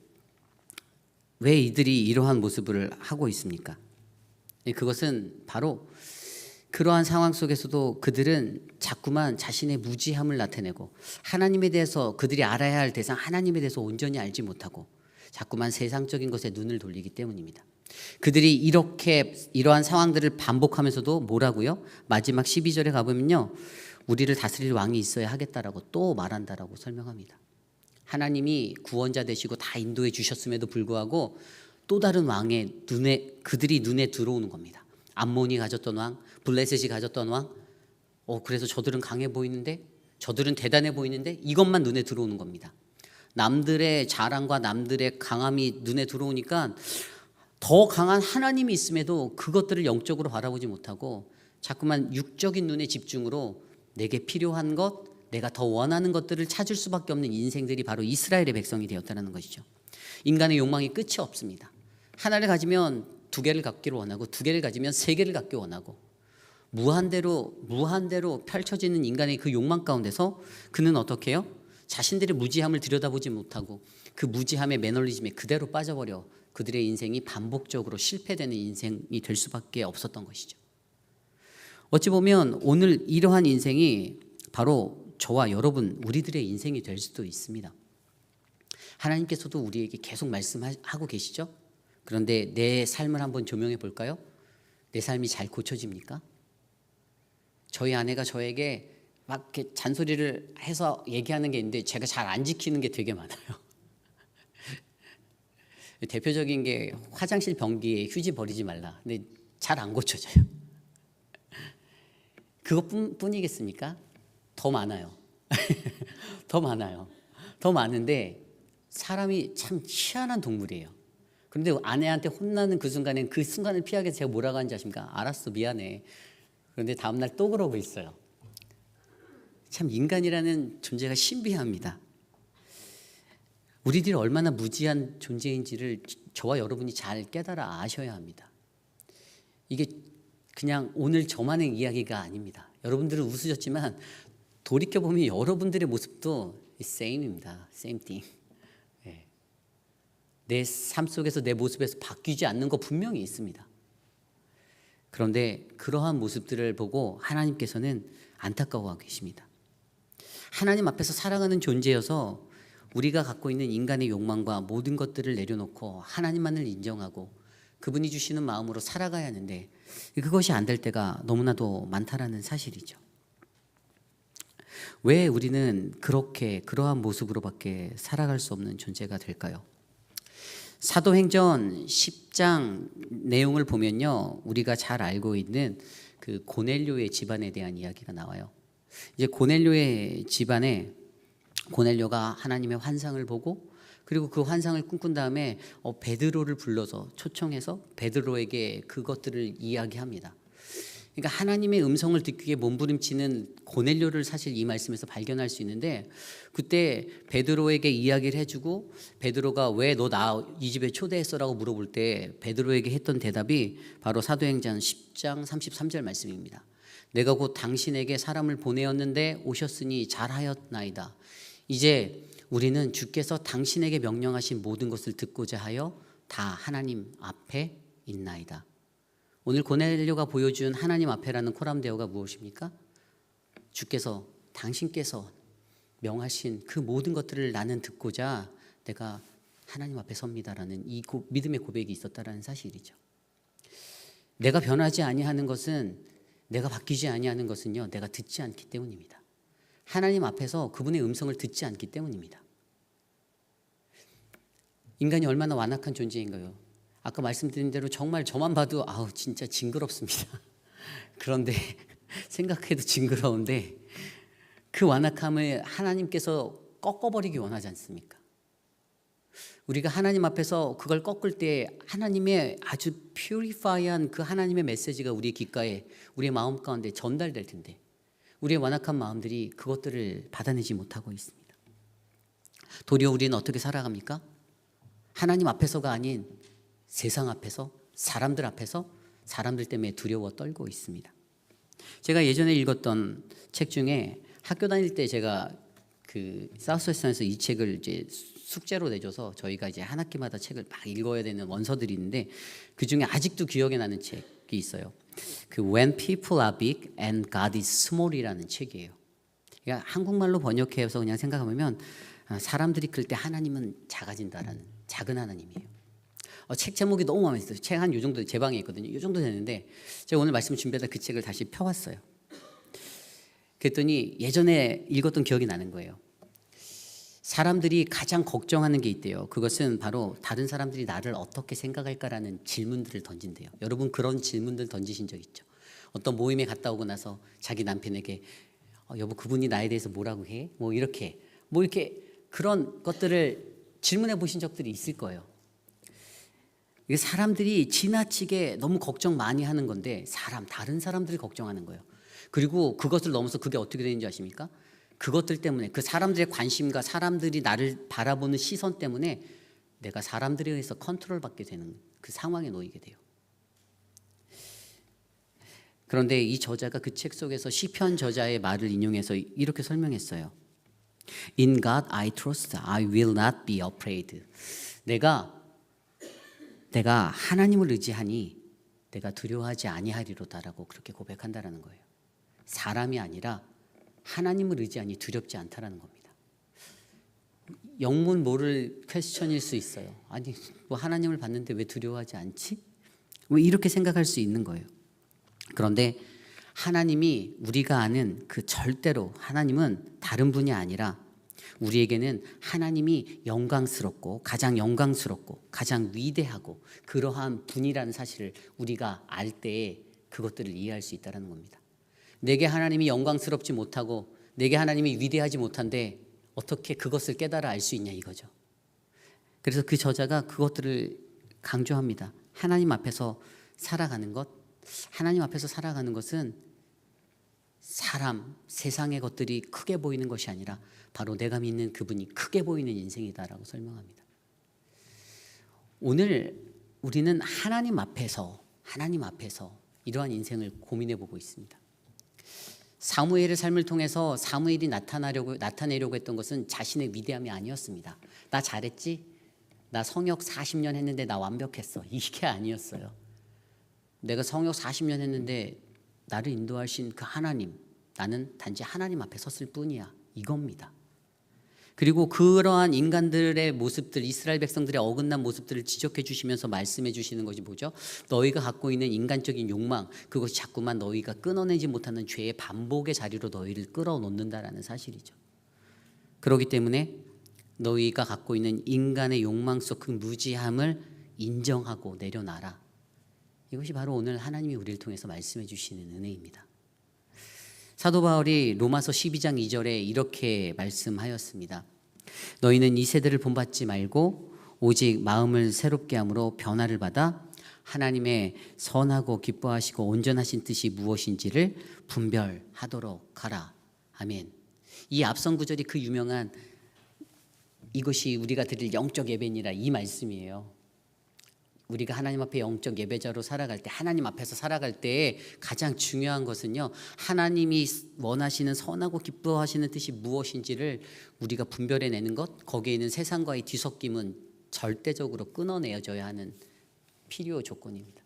[SPEAKER 3] 왜 이들이 이러한 모습을 하고 있습니까? 그것은 바로 그러한 상황 속에서도 그들은 자꾸만 자신의 무지함을 나타내고 하나님에 대해서 그들이 알아야 할 대상 하나님에 대해서 온전히 알지 못하고 자꾸만 세상적인 것에 눈을 돌리기 때문입니다. 그들이 이러한 상황들을 반복하면서도 뭐라고요? 마지막 12절에 가보면요, 우리를 다스릴 왕이 있어야 하겠다라고 또 말한다라고 설명합니다. 하나님이 구원자 되시고 다 인도해 주셨음에도 불구하고 또 다른 왕의 그들이 눈에 들어오는 겁니다. 암몬이 가졌던 왕, 블레셋이 가졌던 왕, 그래서 저들은 강해 보이는데, 저들은 대단해 보이는데 이것만 눈에 들어오는 겁니다. 남들의 자랑과 남들의 강함이 눈에 들어오니까 더 강한 하나님이 있음에도 그것들을 영적으로 바라보지 못하고 자꾸만 육적인 눈의 집중으로 내게 필요한 것, 내가 더 원하는 것들을 찾을 수밖에 없는 인생들이 바로 이스라엘의 백성이 되었다는 것이죠. 인간의 욕망이 끝이 없습니다. 하나를 가지면 두 개를 갖기를 원하고, 두 개를 가지면 세 개를 갖기 원하고, 무한대로 펼쳐지는 인간의 그 욕망 가운데서 그는 어떻게 해요? 자신들의 무지함을 들여다보지 못하고 그 무지함의 매너리즘에 그대로 빠져버려 그들의 인생이 반복적으로 실패되는 인생이 될 수밖에 없었던 것이죠. 어찌 보면 오늘 이러한 인생이 바로 저와 여러분 우리들의 인생이 될 수도 있습니다. 하나님께서도 우리에게 계속 말씀하고 계시죠. 그런데 내 삶을 한번 조명해 볼까요? 내 삶이 잘 고쳐집니까? 저희 아내가 저에게 막 이렇게 잔소리를 해서 얘기하는 게 있는데 제가 잘 안 지키는 게 되게 많아요. 대표적인 게 화장실 변기에 휴지 버리지 말라. 근데 잘 안 고쳐져요. 그것뿐이겠습니까? 더 많아요. 더 많아요. 더 많은데 사람이 참 희한한 동물이에요. 그런데 아내한테 혼나는 그 순간엔 그 순간을 피하기 위해서 제가 뭐라고 하는지 아십니까? 알았어, 미안해. 그런데 다음날 또 그러고 있어요. 참 인간이라는 존재가 신비합니다. 우리들이 얼마나 무지한 존재인지를 저와 여러분이 잘 깨달아 아셔야 합니다. 이게 그냥 오늘 저만의 이야기가 아닙니다. 여러분들은 웃으셨지만 돌이켜보면 여러분들의 모습도 same입니다. same thing. 내 삶 속에서 내 모습에서 바뀌지 않는 거 분명히 있습니다. 그런데 그러한 모습들을 보고 하나님께서는 안타까워하고 계십니다. 하나님 앞에서 살아가는 존재여서 우리가 갖고 있는 인간의 욕망과 모든 것들을 내려놓고 하나님만을 인정하고 그분이 주시는 마음으로 살아가야 하는데 그것이 안 될 때가 너무나도 많다라는 사실이죠. 왜 우리는 그러한 모습으로밖에 살아갈 수 없는 존재가 될까요? 사도행전 10장 내용을 보면요, 우리가 잘 알고 있는 그 고넬료의 집안에 대한 이야기가 나와요. 이제 고넬료의 집안에 고넬료가 하나님의 환상을 보고 그리고 그 환상을 꿈꾼 다음에 베드로를 불러서 초청해서 베드로에게 그것들을 이야기합니다. 그러니까 하나님의 음성을 듣기 위해 몸부림치는 고넬료를 사실 이 말씀에서 발견할 수 있는데, 그때 베드로에게 이야기를 해주고 베드로가 왜 너 나 이 집에 초대했어라고 물어볼 때 베드로에게 했던 대답이 바로 사도행전 10장 33절 말씀입니다. 내가 곧 당신에게 사람을 보내었는데 오셨으니 잘하였나이다. 이제 우리는 주께서 당신에게 명령하신 모든 것을 듣고자 하여 다 하나님 앞에 있나이다. 오늘 고넬료가 보여준 하나님 앞에라는 코람데오가 무엇입니까? 주께서 당신께서 명하신 그 모든 것들을 나는 듣고자 내가 하나님 앞에 섭니다라는 이 믿음의 고백이 있었다라는 사실이죠. 내가 변하지 아니하는 것은, 내가 바뀌지 아니하는 것은요, 내가 듣지 않기 때문입니다. 하나님 앞에서 그분의 음성을 듣지 않기 때문입니다. 인간이 얼마나 완악한 존재인가요? 아까 말씀드린 대로 정말 저만 봐도 진짜 징그럽습니다. 그런데 생각해도 징그러운데 그 완악함을 하나님께서 꺾어버리기 원하지 않습니까? 우리가 하나님 앞에서 그걸 꺾을 때 하나님의 아주 퓨리파이한 그 하나님의 메시지가 우리의 귓가에, 우리의 마음 가운데 전달될 텐데 우리의 완악한 마음들이 그것들을 받아내지 못하고 있습니다. 도리어 우리는 어떻게 살아갑니까? 하나님 앞에서가 아닌 세상 앞에서, 사람들 앞에서 사람들 때문에 두려워 떨고 있습니다. 제가 예전에 읽었던 책 중에 학교 다닐 때 제가 그 사우스웨스턴에서 이 책을 이제 숙제로 내줘서 저희가 이제 한 학기마다 책을 막 읽어야 되는 원서들이 있는데 그 중에 아직도 기억에 나는 책이 있어요. 그 When People Are Big and God is Small이라는 책이에요. 그러니까 한국말로 번역해서 그냥 생각하면 사람들이 클 때 하나님은 작아진다라는, 작은 하나님이에요. 책 제목이 너무 마음에 들어요. 책 한 요 정도 제 방에 있거든요. 요 정도 되는데 제가 오늘 말씀 준비하다 그 책을 다시 펴왔어요. 그랬더니 예전에 읽었던 기억이 나는 거예요. 사람들이 가장 걱정하는 게 있대요. 그것은 바로 다른 사람들이 나를 어떻게 생각할까라는 질문들을 던진대요. 여러분 그런 질문들 던지신 적 있죠? 어떤 모임에 갔다 오고 나서 자기 남편에게 여보 그분이 나에 대해서 뭐라고 해? 뭐 이렇게 그런 것들을 질문해 보신 적들이 있을 거예요. 이게 사람들이 지나치게 너무 걱정 많이 하는 건데 다른 사람들을 걱정하는 거예요. 그리고 그것을 넘어서 그게 어떻게 되는지 아십니까? 그것들 때문에, 그 사람들의 관심과 사람들이 나를 바라보는 시선 때문에 내가 사람들에 의해서 컨트롤 받게 되는 그 상황에 놓이게 돼요. 그런데 이 저자가 그 책 속에서 시편 저자의 말을 인용해서 이렇게 설명했어요. In God I trust, I will not be afraid. 내가 하나님을 의지하니 내가 두려워하지 아니하리로다라고 그렇게 고백한다라는 거예요. 사람이 아니라 하나님을 의지하니 두렵지 않다라는 겁니다. 영문 모를 퀘스천일 수 있어요. 아니 뭐 하나님을 봤는데 왜 두려워하지 않지? 왜 이렇게 생각할 수 있는 거예요. 그런데 하나님이 우리가 아는 그 절대로 하나님은 다른 분이 아니라 우리에게는 하나님이 영광스럽고 가장 영광스럽고 가장 위대하고 그러한 분이라는 사실을 우리가 알 때에 그것들을 이해할 수 있다는 겁니다. 내게 하나님이 영광스럽지 못하고 내게 하나님이 위대하지 못한데 어떻게 그것을 깨달아 알 수 있냐 이거죠. 그래서 그 저자가 그것들을 강조합니다. 하나님 앞에서 살아가는 것, 하나님 앞에서 살아가는 것은 세상의 것들이 크게 보이는 것이 아니라 바로 내가 믿는 그분이 크게 보이는 인생이다라고 설명합니다. 오늘 우리는 하나님 앞에서 이러한 인생을 고민해 보고 있습니다. 사무엘의 삶을 통해서 사무엘이 나타내려고 했던 것은 자신의 위대함이 아니었습니다. 나 잘했지? 나 성역 40년 했는데 나 완벽했어. 이게 아니었어요. 내가 성역 40년 했는데 나를 인도하신 그 하나님, 나는 단지 하나님 앞에 섰을 뿐이야. 이겁니다. 그리고 그러한 인간들의 모습들, 이스라엘 백성들의 어긋난 모습들을 지적해 주시면서 말씀해 주시는 것이 뭐죠? 너희가 갖고 있는 인간적인 욕망, 그것이 자꾸만 너희가 끊어내지 못하는 죄의 반복의 자리로 너희를 끌어놓는다라는 사실이죠. 그렇기 때문에 너희가 갖고 있는 인간의 욕망 속 그 무지함을 인정하고 내려놔라. 이것이 바로 오늘 하나님이 우리를 통해서 말씀해 주시는 은혜입니다. 사도 바울이 로마서 12장 2절에 이렇게 말씀하였습니다. 너희는 이 세대를 본받지 말고 오직 마음을 새롭게 함으로 변화를 받아 하나님의 선하고 기뻐하시고 온전하신 뜻이 무엇인지를 분별하도록 하라. 아멘. 이 앞선 구절이 그 유명한 이것이 우리가 드릴 영적 예배니라 이 말씀이에요. 우리가 하나님 앞에 영적 예배자로 살아갈 때, 하나님 앞에서 살아갈 때 가장 중요한 것은요, 하나님이 원하시는 선하고 기뻐하시는 뜻이 무엇인지를 우리가 분별해내는 것, 거기에 있는 세상과의 뒤섞임은 절대적으로 끊어내어져야 하는 필요 조건입니다.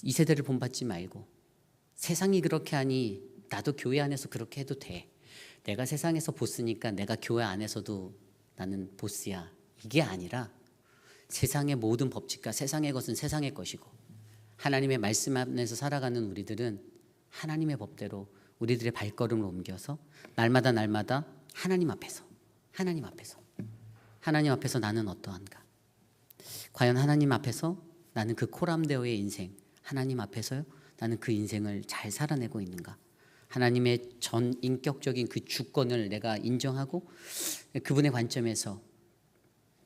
[SPEAKER 3] 이 세대를 본받지 말고 세상이 그렇게 하니 나도 교회 안에서 그렇게 해도 돼. 내가 세상에서 보스니까 내가 교회 안에서도 나는 보스야. 이게 아니라 세상의 모든 법칙과 세상의 것은 세상의 것이고 하나님의 말씀 안에서 살아가는 우리들은 하나님의 법대로 우리들의 발걸음을 옮겨서 날마다 하나님 앞에서 나는 어떠한가? 과연 하나님 앞에서 나는 그 코람데오의 인생, 하나님 앞에서요 나는 그 인생을 잘 살아내고 있는가? 하나님의 전 인격적인 그 주권을 내가 인정하고 그분의 관점에서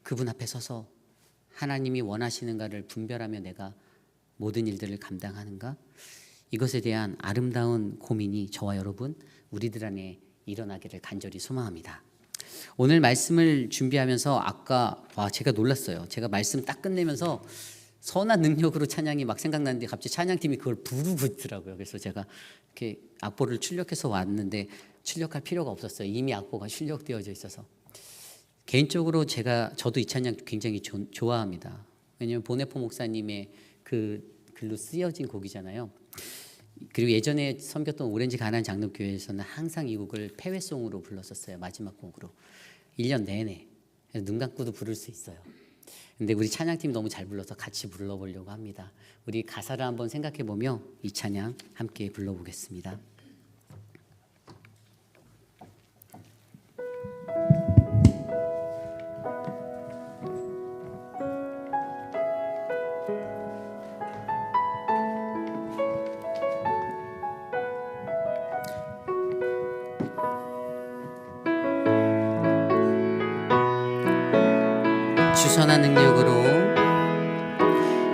[SPEAKER 3] 그분 앞에 서서 하나님이 원하시는가를 분별하며 내가 모든 일들을 감당하는가? 이것에 대한 아름다운 고민이 저와 여러분 우리들 안에 일어나기를 간절히 소망합니다. 오늘 말씀을 준비하면서 아까 제가 놀랐어요. 제가 말씀 딱 끝내면서 선한 능력으로 찬양이 막 생각나는데 갑자기 찬양팀이 그걸 부르고 있더라고요. 그래서 제가 이렇게 악보를 출력해서 왔는데 출력할 필요가 없었어요. 이미 악보가 출력되어져 있어서. 개인적으로 저도 이 찬양 굉장히 좋아합니다. 왜냐하면 보네포 목사님의 그 글로 쓰여진 곡이잖아요. 그리고 예전에 섬겼던 오렌지 가난 장로교회에서는 항상 이 곡을 폐회송으로 불렀었어요. 마지막 곡으로 1년 내내. 그래서 눈 감고도 부를 수 있어요. 근데 우리 찬양팀 너무 잘 불러서 같이 불러보려고 합니다. 우리 가사를 한번 생각해보며 이 찬양 함께 불러보겠습니다.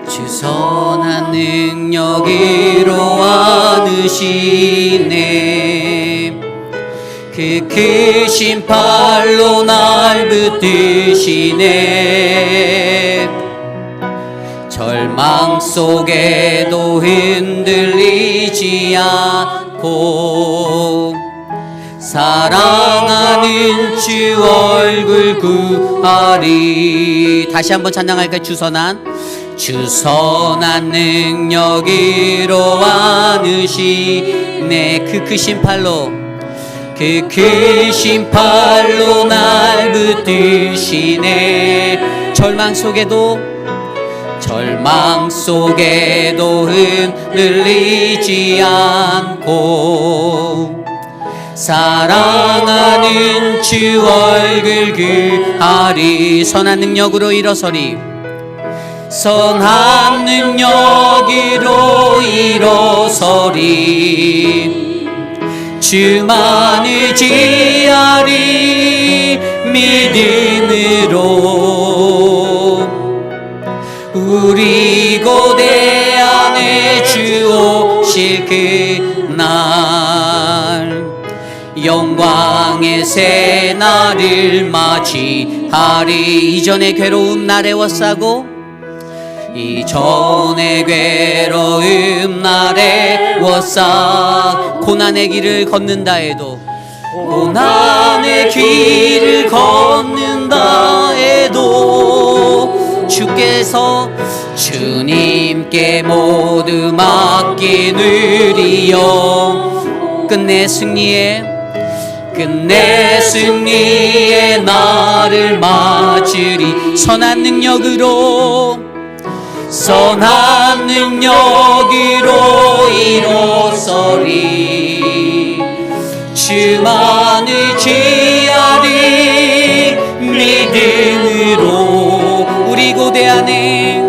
[SPEAKER 3] 주선한 능력으로 안으시네. 그 크신 팔로 날 붙드시네. 절망 속에도 흔들리지 않고 사랑하는 주 얼굴 구하리. 다시 한번 찬양할까요? 주선한 능력으로 안으시네. 그 크신 팔로 날 붙드시네. 절망 속에도 흔들리지 않고 사랑하는 주 얼굴 구하리. 선한 능력으로 일어서리. 선한 능력으로 일어서리. 주만 의지하리. 믿음으로 우리 고대 안에 주 오실 그날 영광의 새 날을 맞이하리. 이전의 괴로움 날 애워싸고 고난의 길을 걷는다 해도 주께서 주님께 모두 맡기느리요. 끝내 승리의 날을 맞으리. 선한 능력으로 일어서리. 주만 의지하리. 믿음으로 우리 고대 안에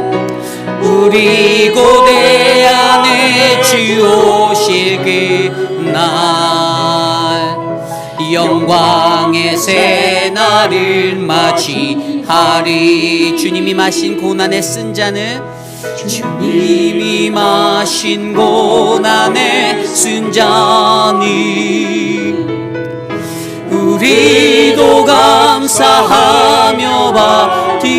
[SPEAKER 3] 주 오실 그날 영광의 새날을 맞이하리. 주님이 마신 고난에 쓴 자는 우리도 감사하며 받으리.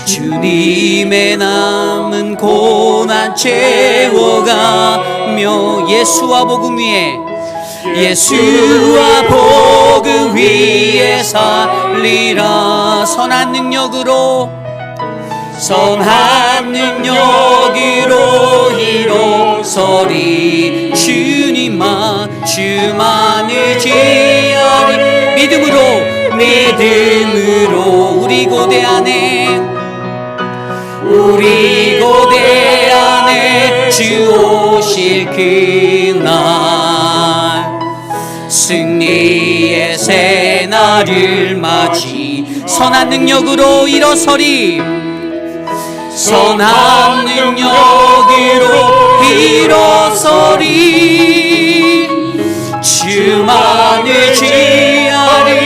[SPEAKER 3] 주님의 남은 고난 채워가며 예수와 복음 위에 살리라. 선한 능력으로 일어서리. 주만 의지하리. 믿음으로 우리 고대 안에 주 오실 그날 승리의 새날을 맞이 선한 능력으로 일어서리. 주만 의지하리.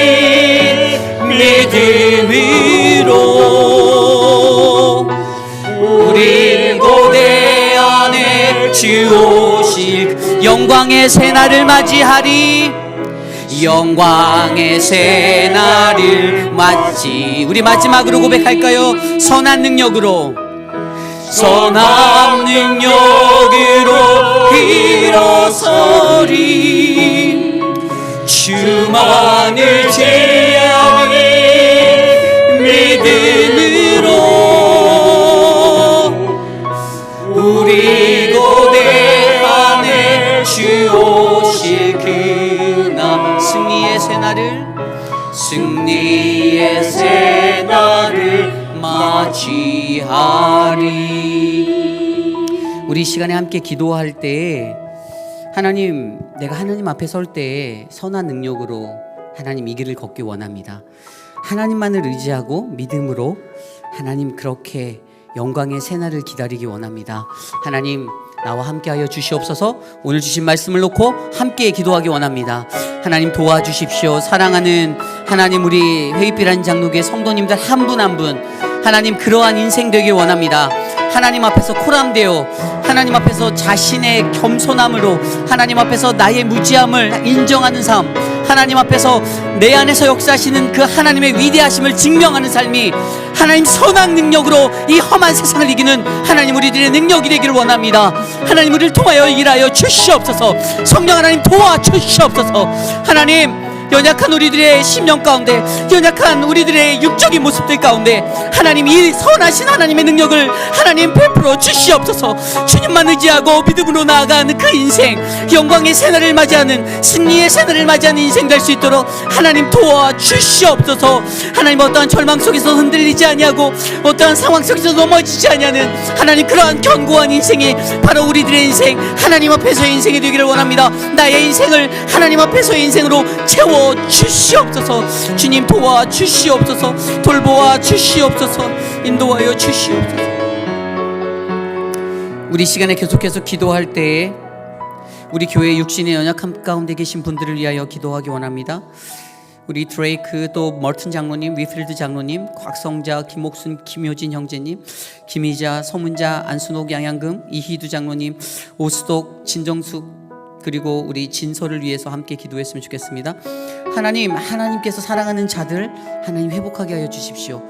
[SPEAKER 3] 믿음으로 우리 고대 안에 주 오실 영광의 새날을 맞이하리. 영광의 새날을 맞지. 우리 마지막으로 고백할까요? 선한 능력으로 일어서리. 주만 의지하리. 믿음으로 우리 고대 안에 주 오실 그날 승리의 새날을 맞이하리. 우리 이 시간에 함께 기도할 때 내가 하나님 앞에 설 때 선한 능력으로 하나님 이 길을 걷기 원합니다. 하나님만을 의지하고 믿음으로 하나님 그렇게 영광의 새날을 기다리기 원합니다. 하나님 나와 함께하여 주시옵소서. 오늘 주신 말씀을 놓고 함께 기도하기 원합니다. 하나님 도와주십시오. 사랑하는 하나님, 우리 회의비란 장로교회 성도님들 한 분 한 분 하나님 그러한 인생 되길 원합니다. 하나님 앞에서 코람되어 하나님 앞에서 자신의 겸손함으로 하나님 앞에서 나의 무지함을 인정하는 삶, 하나님 앞에서 내 안에서 역사하시는 그 하나님의 위대하심을 증명하는 삶이 하나님 선한 능력으로 이 험한 세상을 이기는 하나님 우리들의 능력이 되기를 원합니다. 하나님 우리를 통하여 일하여 주시옵소서. 성령 하나님 도와주시옵소서. 하나님 연약한 우리들의 심령 가운데, 연약한 우리들의 육적인 모습들 가운데 하나님 이 선하신 하나님의 능력을 하나님 베풀어 주시옵소서. 주님만 의지하고 믿음으로 나아가는 그 인생, 영광의 새날을 맞이하는 승리의 새날을 맞이하는 인생 될 수 있도록 하나님 도와주시옵소서. 하나님 어떠한 절망 속에서 흔들리지 아니하고 어떠한 상황 속에서 넘어지지 아니하는 하나님 그러한 견고한 인생이 바로 우리들의 인생, 하나님 앞에서의 인생이 되기를 원합니다. 나의 인생을 하나님 앞에서의 인생으로 채워 주시옵소서. 주님 도와 주시옵소서. 돌보아 주시옵소서. 인도하여 주시옵소서. 우리 시간에 계속해서 기도할 때에 우리 교회 육신의 연약함 가운데 계신 분들을 위하여 기도하기 원합니다. 우리 드레이크, 또 멀튼 장로님, 위필드 장로님, 곽성자, 김옥순, 김효진 형제님, 김희자, 서문자, 안순옥, 양양금, 이희두 장로님, 오수독, 진정숙, 그리고 우리 진서를 위해서 함께 기도했으면 좋겠습니다. 하나님께서 사랑하는 자들 하나님 회복하게 하여 주십시오.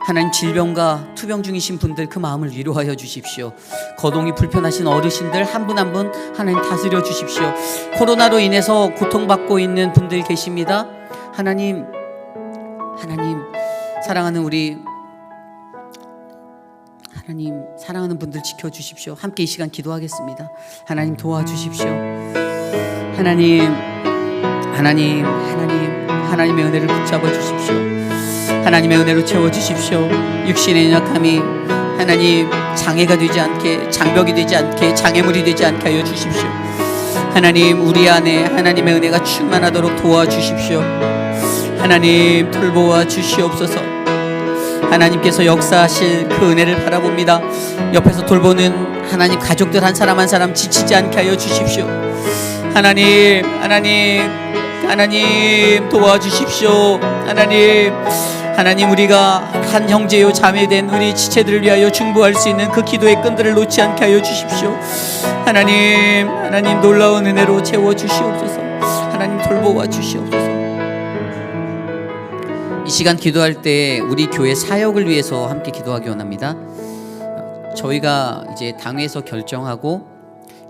[SPEAKER 3] 하나님 질병과 투병 중이신 분들 그 마음을 위로하여 주십시오. 거동이 불편하신 어르신들 한 분 한 분 하나님 다스려 주십시오. 코로나로 인해서 고통받고 있는 분들 계십니다. 하나님 사랑하는 우리 하나님 사랑하는 분들 지켜주십시오. 함께 이 시간 기도하겠습니다. 하나님 도와주십시오. 하나님의 은혜를 붙잡아 주십시오. 하나님의 은혜로 채워주십시오. 육신의 연약함이 하나님 장애가 되지 않게, 장벽이 되지 않게, 장애물이 되지 않게 하여 주십시오. 하나님 우리 안에 하나님의 은혜가 충만하도록 도와주십시오. 하나님 돌보아 주시옵소서. 하나님께서 역사하실 그 은혜를 바라봅니다. 옆에서 돌보는 하나님 가족들 한 사람 한 사람 지치지 않게 하여 주십시오. 하나님 도와주십시오. 하나님 우리가 한 형제요 자매된 우리 지체들을 위하여 중보할 수 있는 그 기도의 끈들을 놓지 않게 하여 주십시오. 하나님 놀라운 은혜로 채워주시옵소서. 하나님 돌보아 주시옵소서. 이 시간 기도할 때 우리 교회 사역을 위해서 함께 기도하기 원합니다. 저희가 이제 당회에서 결정하고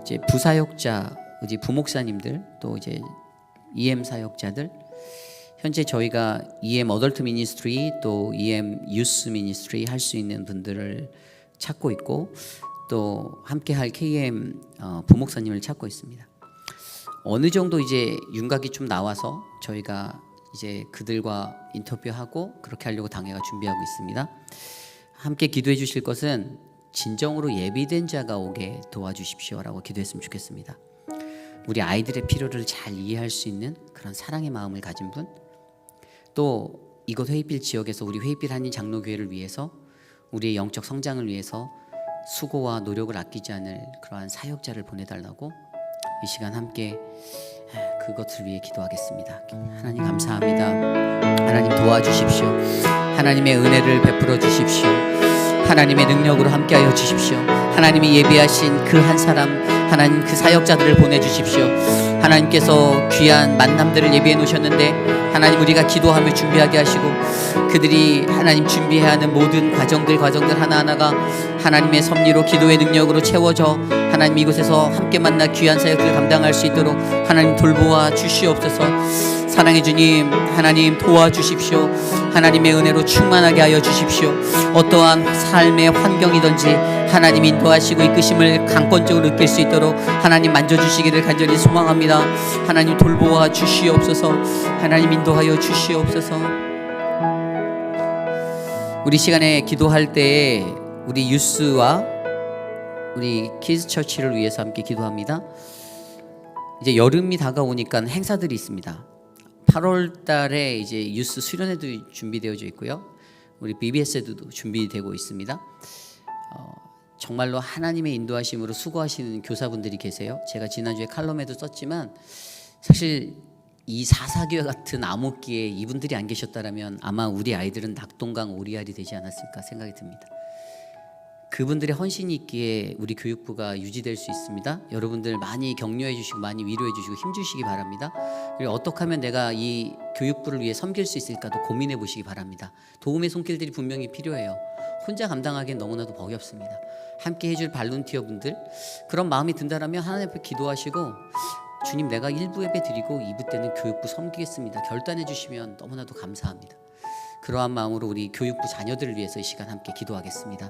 [SPEAKER 3] 이제 부사역자, 이제 부목사님들 또 이제 EM 사역자들, 현재 저희가 EM 어덜트 미니스트리 또 EM 유스 미니스트리 할 수 있는 분들을 찾고 있고 또 함께 할 KM 부목사님을 찾고 있습니다. 어느 정도 이제 윤곽이 좀 나와서 저희가 이제 그들과 인터뷰하고 그렇게 하려고 당회가 준비하고 있습니다. 함께 기도해 주실 것은 진정으로 예비된 자가 오게 도와주십시오라고 기도했으면 좋겠습니다. 우리 아이들의 필요를 잘 이해할 수 있는 그런 사랑의 마음을 가진 분, 또 이곳 회의빌 지역에서 우리 회의빌 한인 장로교회를 위해서 우리의 영적 성장을 위해서 수고와 노력을 아끼지 않을 그러한 사역자를 보내달라고 이 시간 함께 그것을 위해 기도하겠습니다. 하나님 감사합니다. 하나님 도와주십시오. 하나님의 은혜를 베풀어 주십시오. 하나님의 능력으로 함께하여 주십시오. 하나님이 예비하신 그 한 사람, 하나님 그 사역자들을 보내주십시오. 하나님께서 귀한 만남들을 예비해 놓으셨는데 하나님 우리가 기도하며 준비하게 하시고 그들이 하나님 준비해야 하는 모든 과정들 하나하나가 하나님의 섭리로 기도의 능력으로 채워져 하나님 이곳에서 함께 만나 귀한 사역들을 감당할 수 있도록 하나님 돌보아 주시옵소서. 사랑해 주님, 하나님 도와주십시오. 하나님의 은혜로 충만하게 하여 주십시오. 어떠한 삶의 환경이든지 하나님 인도하시고 이끄심을 강권적으로 느낄 수 있도록 하나님 만져주시기를 간절히 소망합니다. 하나님 돌보아 주시옵소서. 하나님 인도하여 주시옵소서. 우리 시간에 기도할 때에 우리 유스와 우리 키즈 처치를 위해서 함께 기도합니다. 이제 여름이 다가오니까 행사들이 있습니다. 8월 달에 이제 유스 수련회도 준비되어져 있고요. 우리 BBS에도 준비되고 있습니다. 정말로 하나님의 인도하심으로 수고하시는 교사분들이 계세요. 제가 지난주에 칼럼에도 썼지만 사실 이 사사교회 같은 암흑기에 이분들이 안 계셨다면 아마 우리 아이들은 낙동강 오리알이 되지 않았을까 생각이 듭니다. 그분들의 헌신이 있기에 우리 교육부가 유지될 수 있습니다. 여러분들 많이 격려해 주시고 많이 위로해 주시고 힘주시기 바랍니다. 그리고 어떻게 하면 내가 이 교육부를 위해 섬길 수 있을까도 고민해 보시기 바랍니다. 도움의 손길들이 분명히 필요해요. 혼자 감당하기엔 너무나도 버겁습니다. 함께 해줄 발룬티어 분들, 그런 마음이 든다라면 하나님 앞에 기도하시고 주님 내가 1부 예배 드리고 2부 때는 교육부 섬기겠습니다. 결단해 주시면 너무나도 감사합니다. 그러한 마음으로 우리 교육부 자녀들을 위해서 이 시간 함께 기도하겠습니다.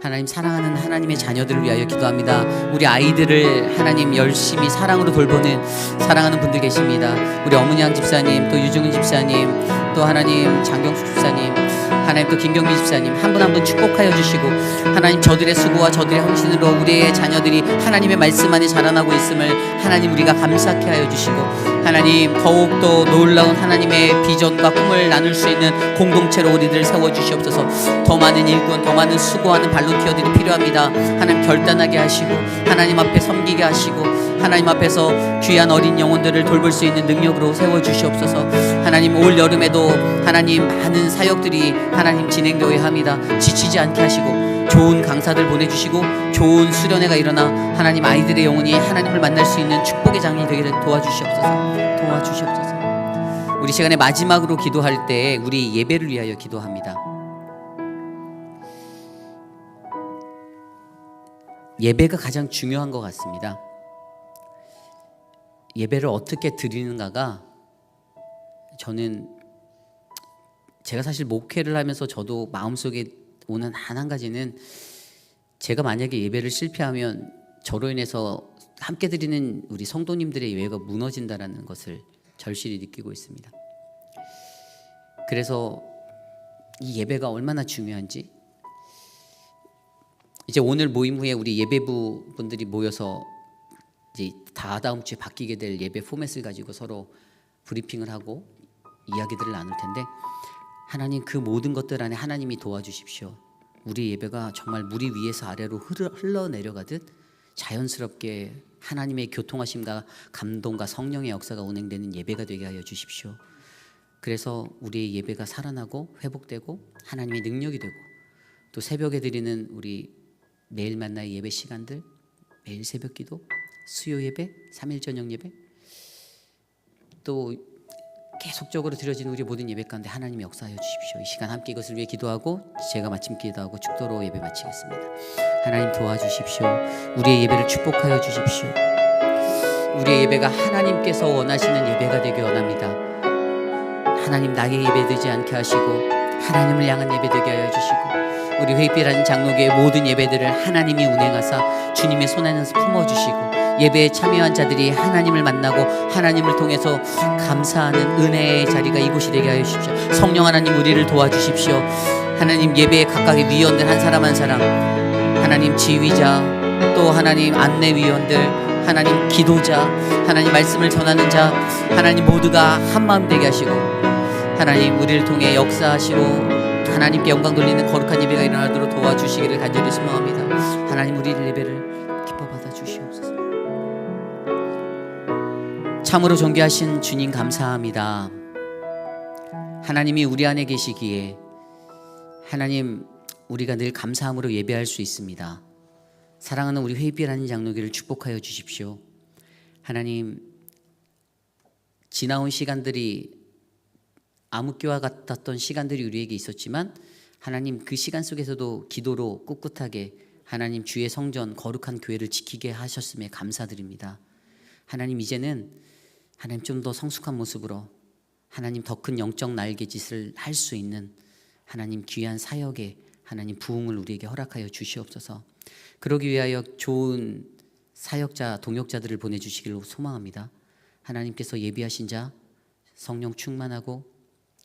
[SPEAKER 3] 하나님 사랑하는 하나님의 자녀들을 위하여 기도합니다. 우리 아이들을 하나님 열심히 사랑으로 돌보는 사랑하는 분들 계십니다. 우리 어문양 집사님, 또 유중은 집사님, 또 하나님 장경수 집사님, 하나님 또 김경미 집사님 한 분 한 분 축복하여 주시고 하나님 저들의 수고와 저들의 헌신으로 우리의 자녀들이 하나님의 말씀 안에 자라나고 있음을 하나님 우리가 감사케 하여 주시고 하나님 더욱더 놀라운 하나님의 비전과 꿈을 나눌 수 있는 공동체로 우리들을 세워주시옵소서. 더 많은 일꾼, 더 많은 수고하는 발론티어들이 필요합니다. 하나님 결단하게 하시고 하나님 앞에 섬기게 하시고 하나님 앞에서 귀한 어린 영혼들을 돌볼 수 있는 능력으로 세워주시옵소서. 하나님 올 여름에도 하나님 많은 사역들이 하나님 진행되어야 합니다. 지치지 않게 하시고 좋은 강사들 보내주시고 좋은 수련회가 일어나 하나님 아이들의 영혼이 하나님을 만날 수 있는 축복의 장이 되기를 도와주시옵소서. 우리 시간에 마지막으로 기도할 때 우리 예배를 위하여 기도합니다. 예배가 가장 중요한 것 같습니다. 예배를 어떻게 드리는가가 저는 제가 사실 목회를 하면서 저도 마음속에 오는 한 가지는 제가 만약에 예배를 실패하면 저로 인해서 함께 드리는 우리 성도님들의 예배가 무너진다라는 것을 절실히 느끼고 있습니다. 그래서 이 예배가 얼마나 중요한지, 이제 오늘 모임 후에 우리 예배부 분들이 모여서 이제 다음 주에 바뀌게 될 예배 포맷을 가지고 서로 브리핑을 하고 이야기들을 나눌 텐데, 하나님 그 모든 것들 안에 하나님이 도와주십시오. 우리 예배가 정말 물 위에서 아래로 흘러내려가듯 자연스럽게 하나님의 교통하심과 감동과 성령의 역사가 운행되는 예배가 되게 하여 주십시오. 그래서 우리의 예배가 살아나고 회복되고 하나님의 능력이 되고, 또 새벽에 드리는 우리 매일 만나의 예배 시간들, 매일 새벽 기도, 수요 예배, 3일 저녁 예배, 또 계속적으로 드려지는 우리 모든 예배 가운데 하나님이 역사하여 주십시오. 이 시간 함께 이것을 위해 기도하고 제가 마침 기도하고 축도로 예배 마치겠습니다. 하나님 도와주십시오. 우리의 예배를 축복하여 주십시오. 우리의 예배가 하나님께서 원하시는 예배가 되기 원합니다. 하나님 나의 예배 되지 않게 하시고 하나님을 향한 예배 되게 하여 주시고, 우리 회빛하는 장로교의 모든 예배들을 하나님이 운행하사 주님의 손 안에서 품어주시고, 예배에 참여한 자들이 하나님을 만나고 하나님을 통해서 감사하는 은혜의 자리가 이곳이 되게 하여 주십시오. 성령 하나님 우리를 도와주십시오. 하나님 예배에 각각의 위원들 한 사람 한 사람, 하나님 지휘자, 또 하나님 안내위원들, 하나님 기도자, 하나님 말씀을 전하는 자, 하나님 모두가 한마음 되게 하시고 하나님 우리를 통해 역사하시고 하나님께 영광 돌리는 거룩한 예배가 일어나도록 도와주시기를 간절히 소망합니다. 하나님 우리의 예배를 기뻐 받아 주시옵소서. 참으로 존귀하신 주님 감사합니다. 하나님이 우리 안에 계시기에 하나님 우리가 늘 감사함으로 예배할 수 있습니다. 사랑하는 우리 회빛하는 장로교를 축복하여 주십시오. 하나님 지나온 시간들이 암흑기와 같았던 시간들이 우리에게 있었지만 하나님 그 시간 속에서도 기도로 꿋꿋하게 하나님 주의 성전 거룩한 교회를 지키게 하셨음에 감사드립니다. 하나님 이제는 하나님 좀 더 성숙한 모습으로 하나님 더 큰 영적 날개짓을 할 수 있는 하나님 귀한 사역에 하나님 부흥을 우리에게 허락하여 주시옵소서. 그러기 위하여 좋은 사역자 동역자들을 보내주시기를 소망합니다. 하나님께서 예비하신 자, 성령 충만하고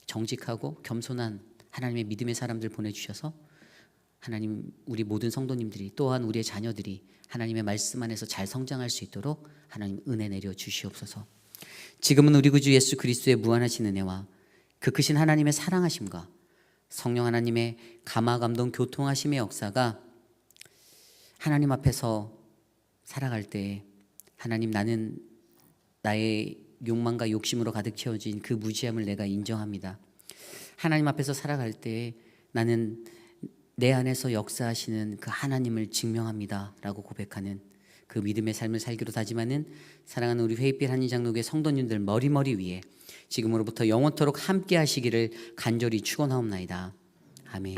[SPEAKER 3] 정직하고 겸손한 하나님의 믿음의 사람들 보내주셔서 하나님 우리 모든 성도님들이 또한 우리의 자녀들이 하나님의 말씀 안에서 잘 성장할 수 있도록 하나님 은혜 내려 주시옵소서. 지금은 우리 구주 예수 그리스도의 무한하신 은혜와 그 크신 하나님의 사랑하심과 성령 하나님의 감화 감동 교통하심의 역사가 하나님 앞에서 살아갈 때 하나님 나는 나의 욕망과 욕심으로 가득 채워진 그 무지함을 내가 인정합니다. 하나님 앞에서 살아갈 때 나는 내 안에서 역사하시는 그 하나님을 증명합니다 라고 고백하는 그 믿음의 삶을 살기로 다짐하는 사랑하는 우리 회빛 한인 장로교회 성도님들 머리 위에 지금으로부터 영원토록 함께 하시기를 간절히 축원하옵나이다. 아멘.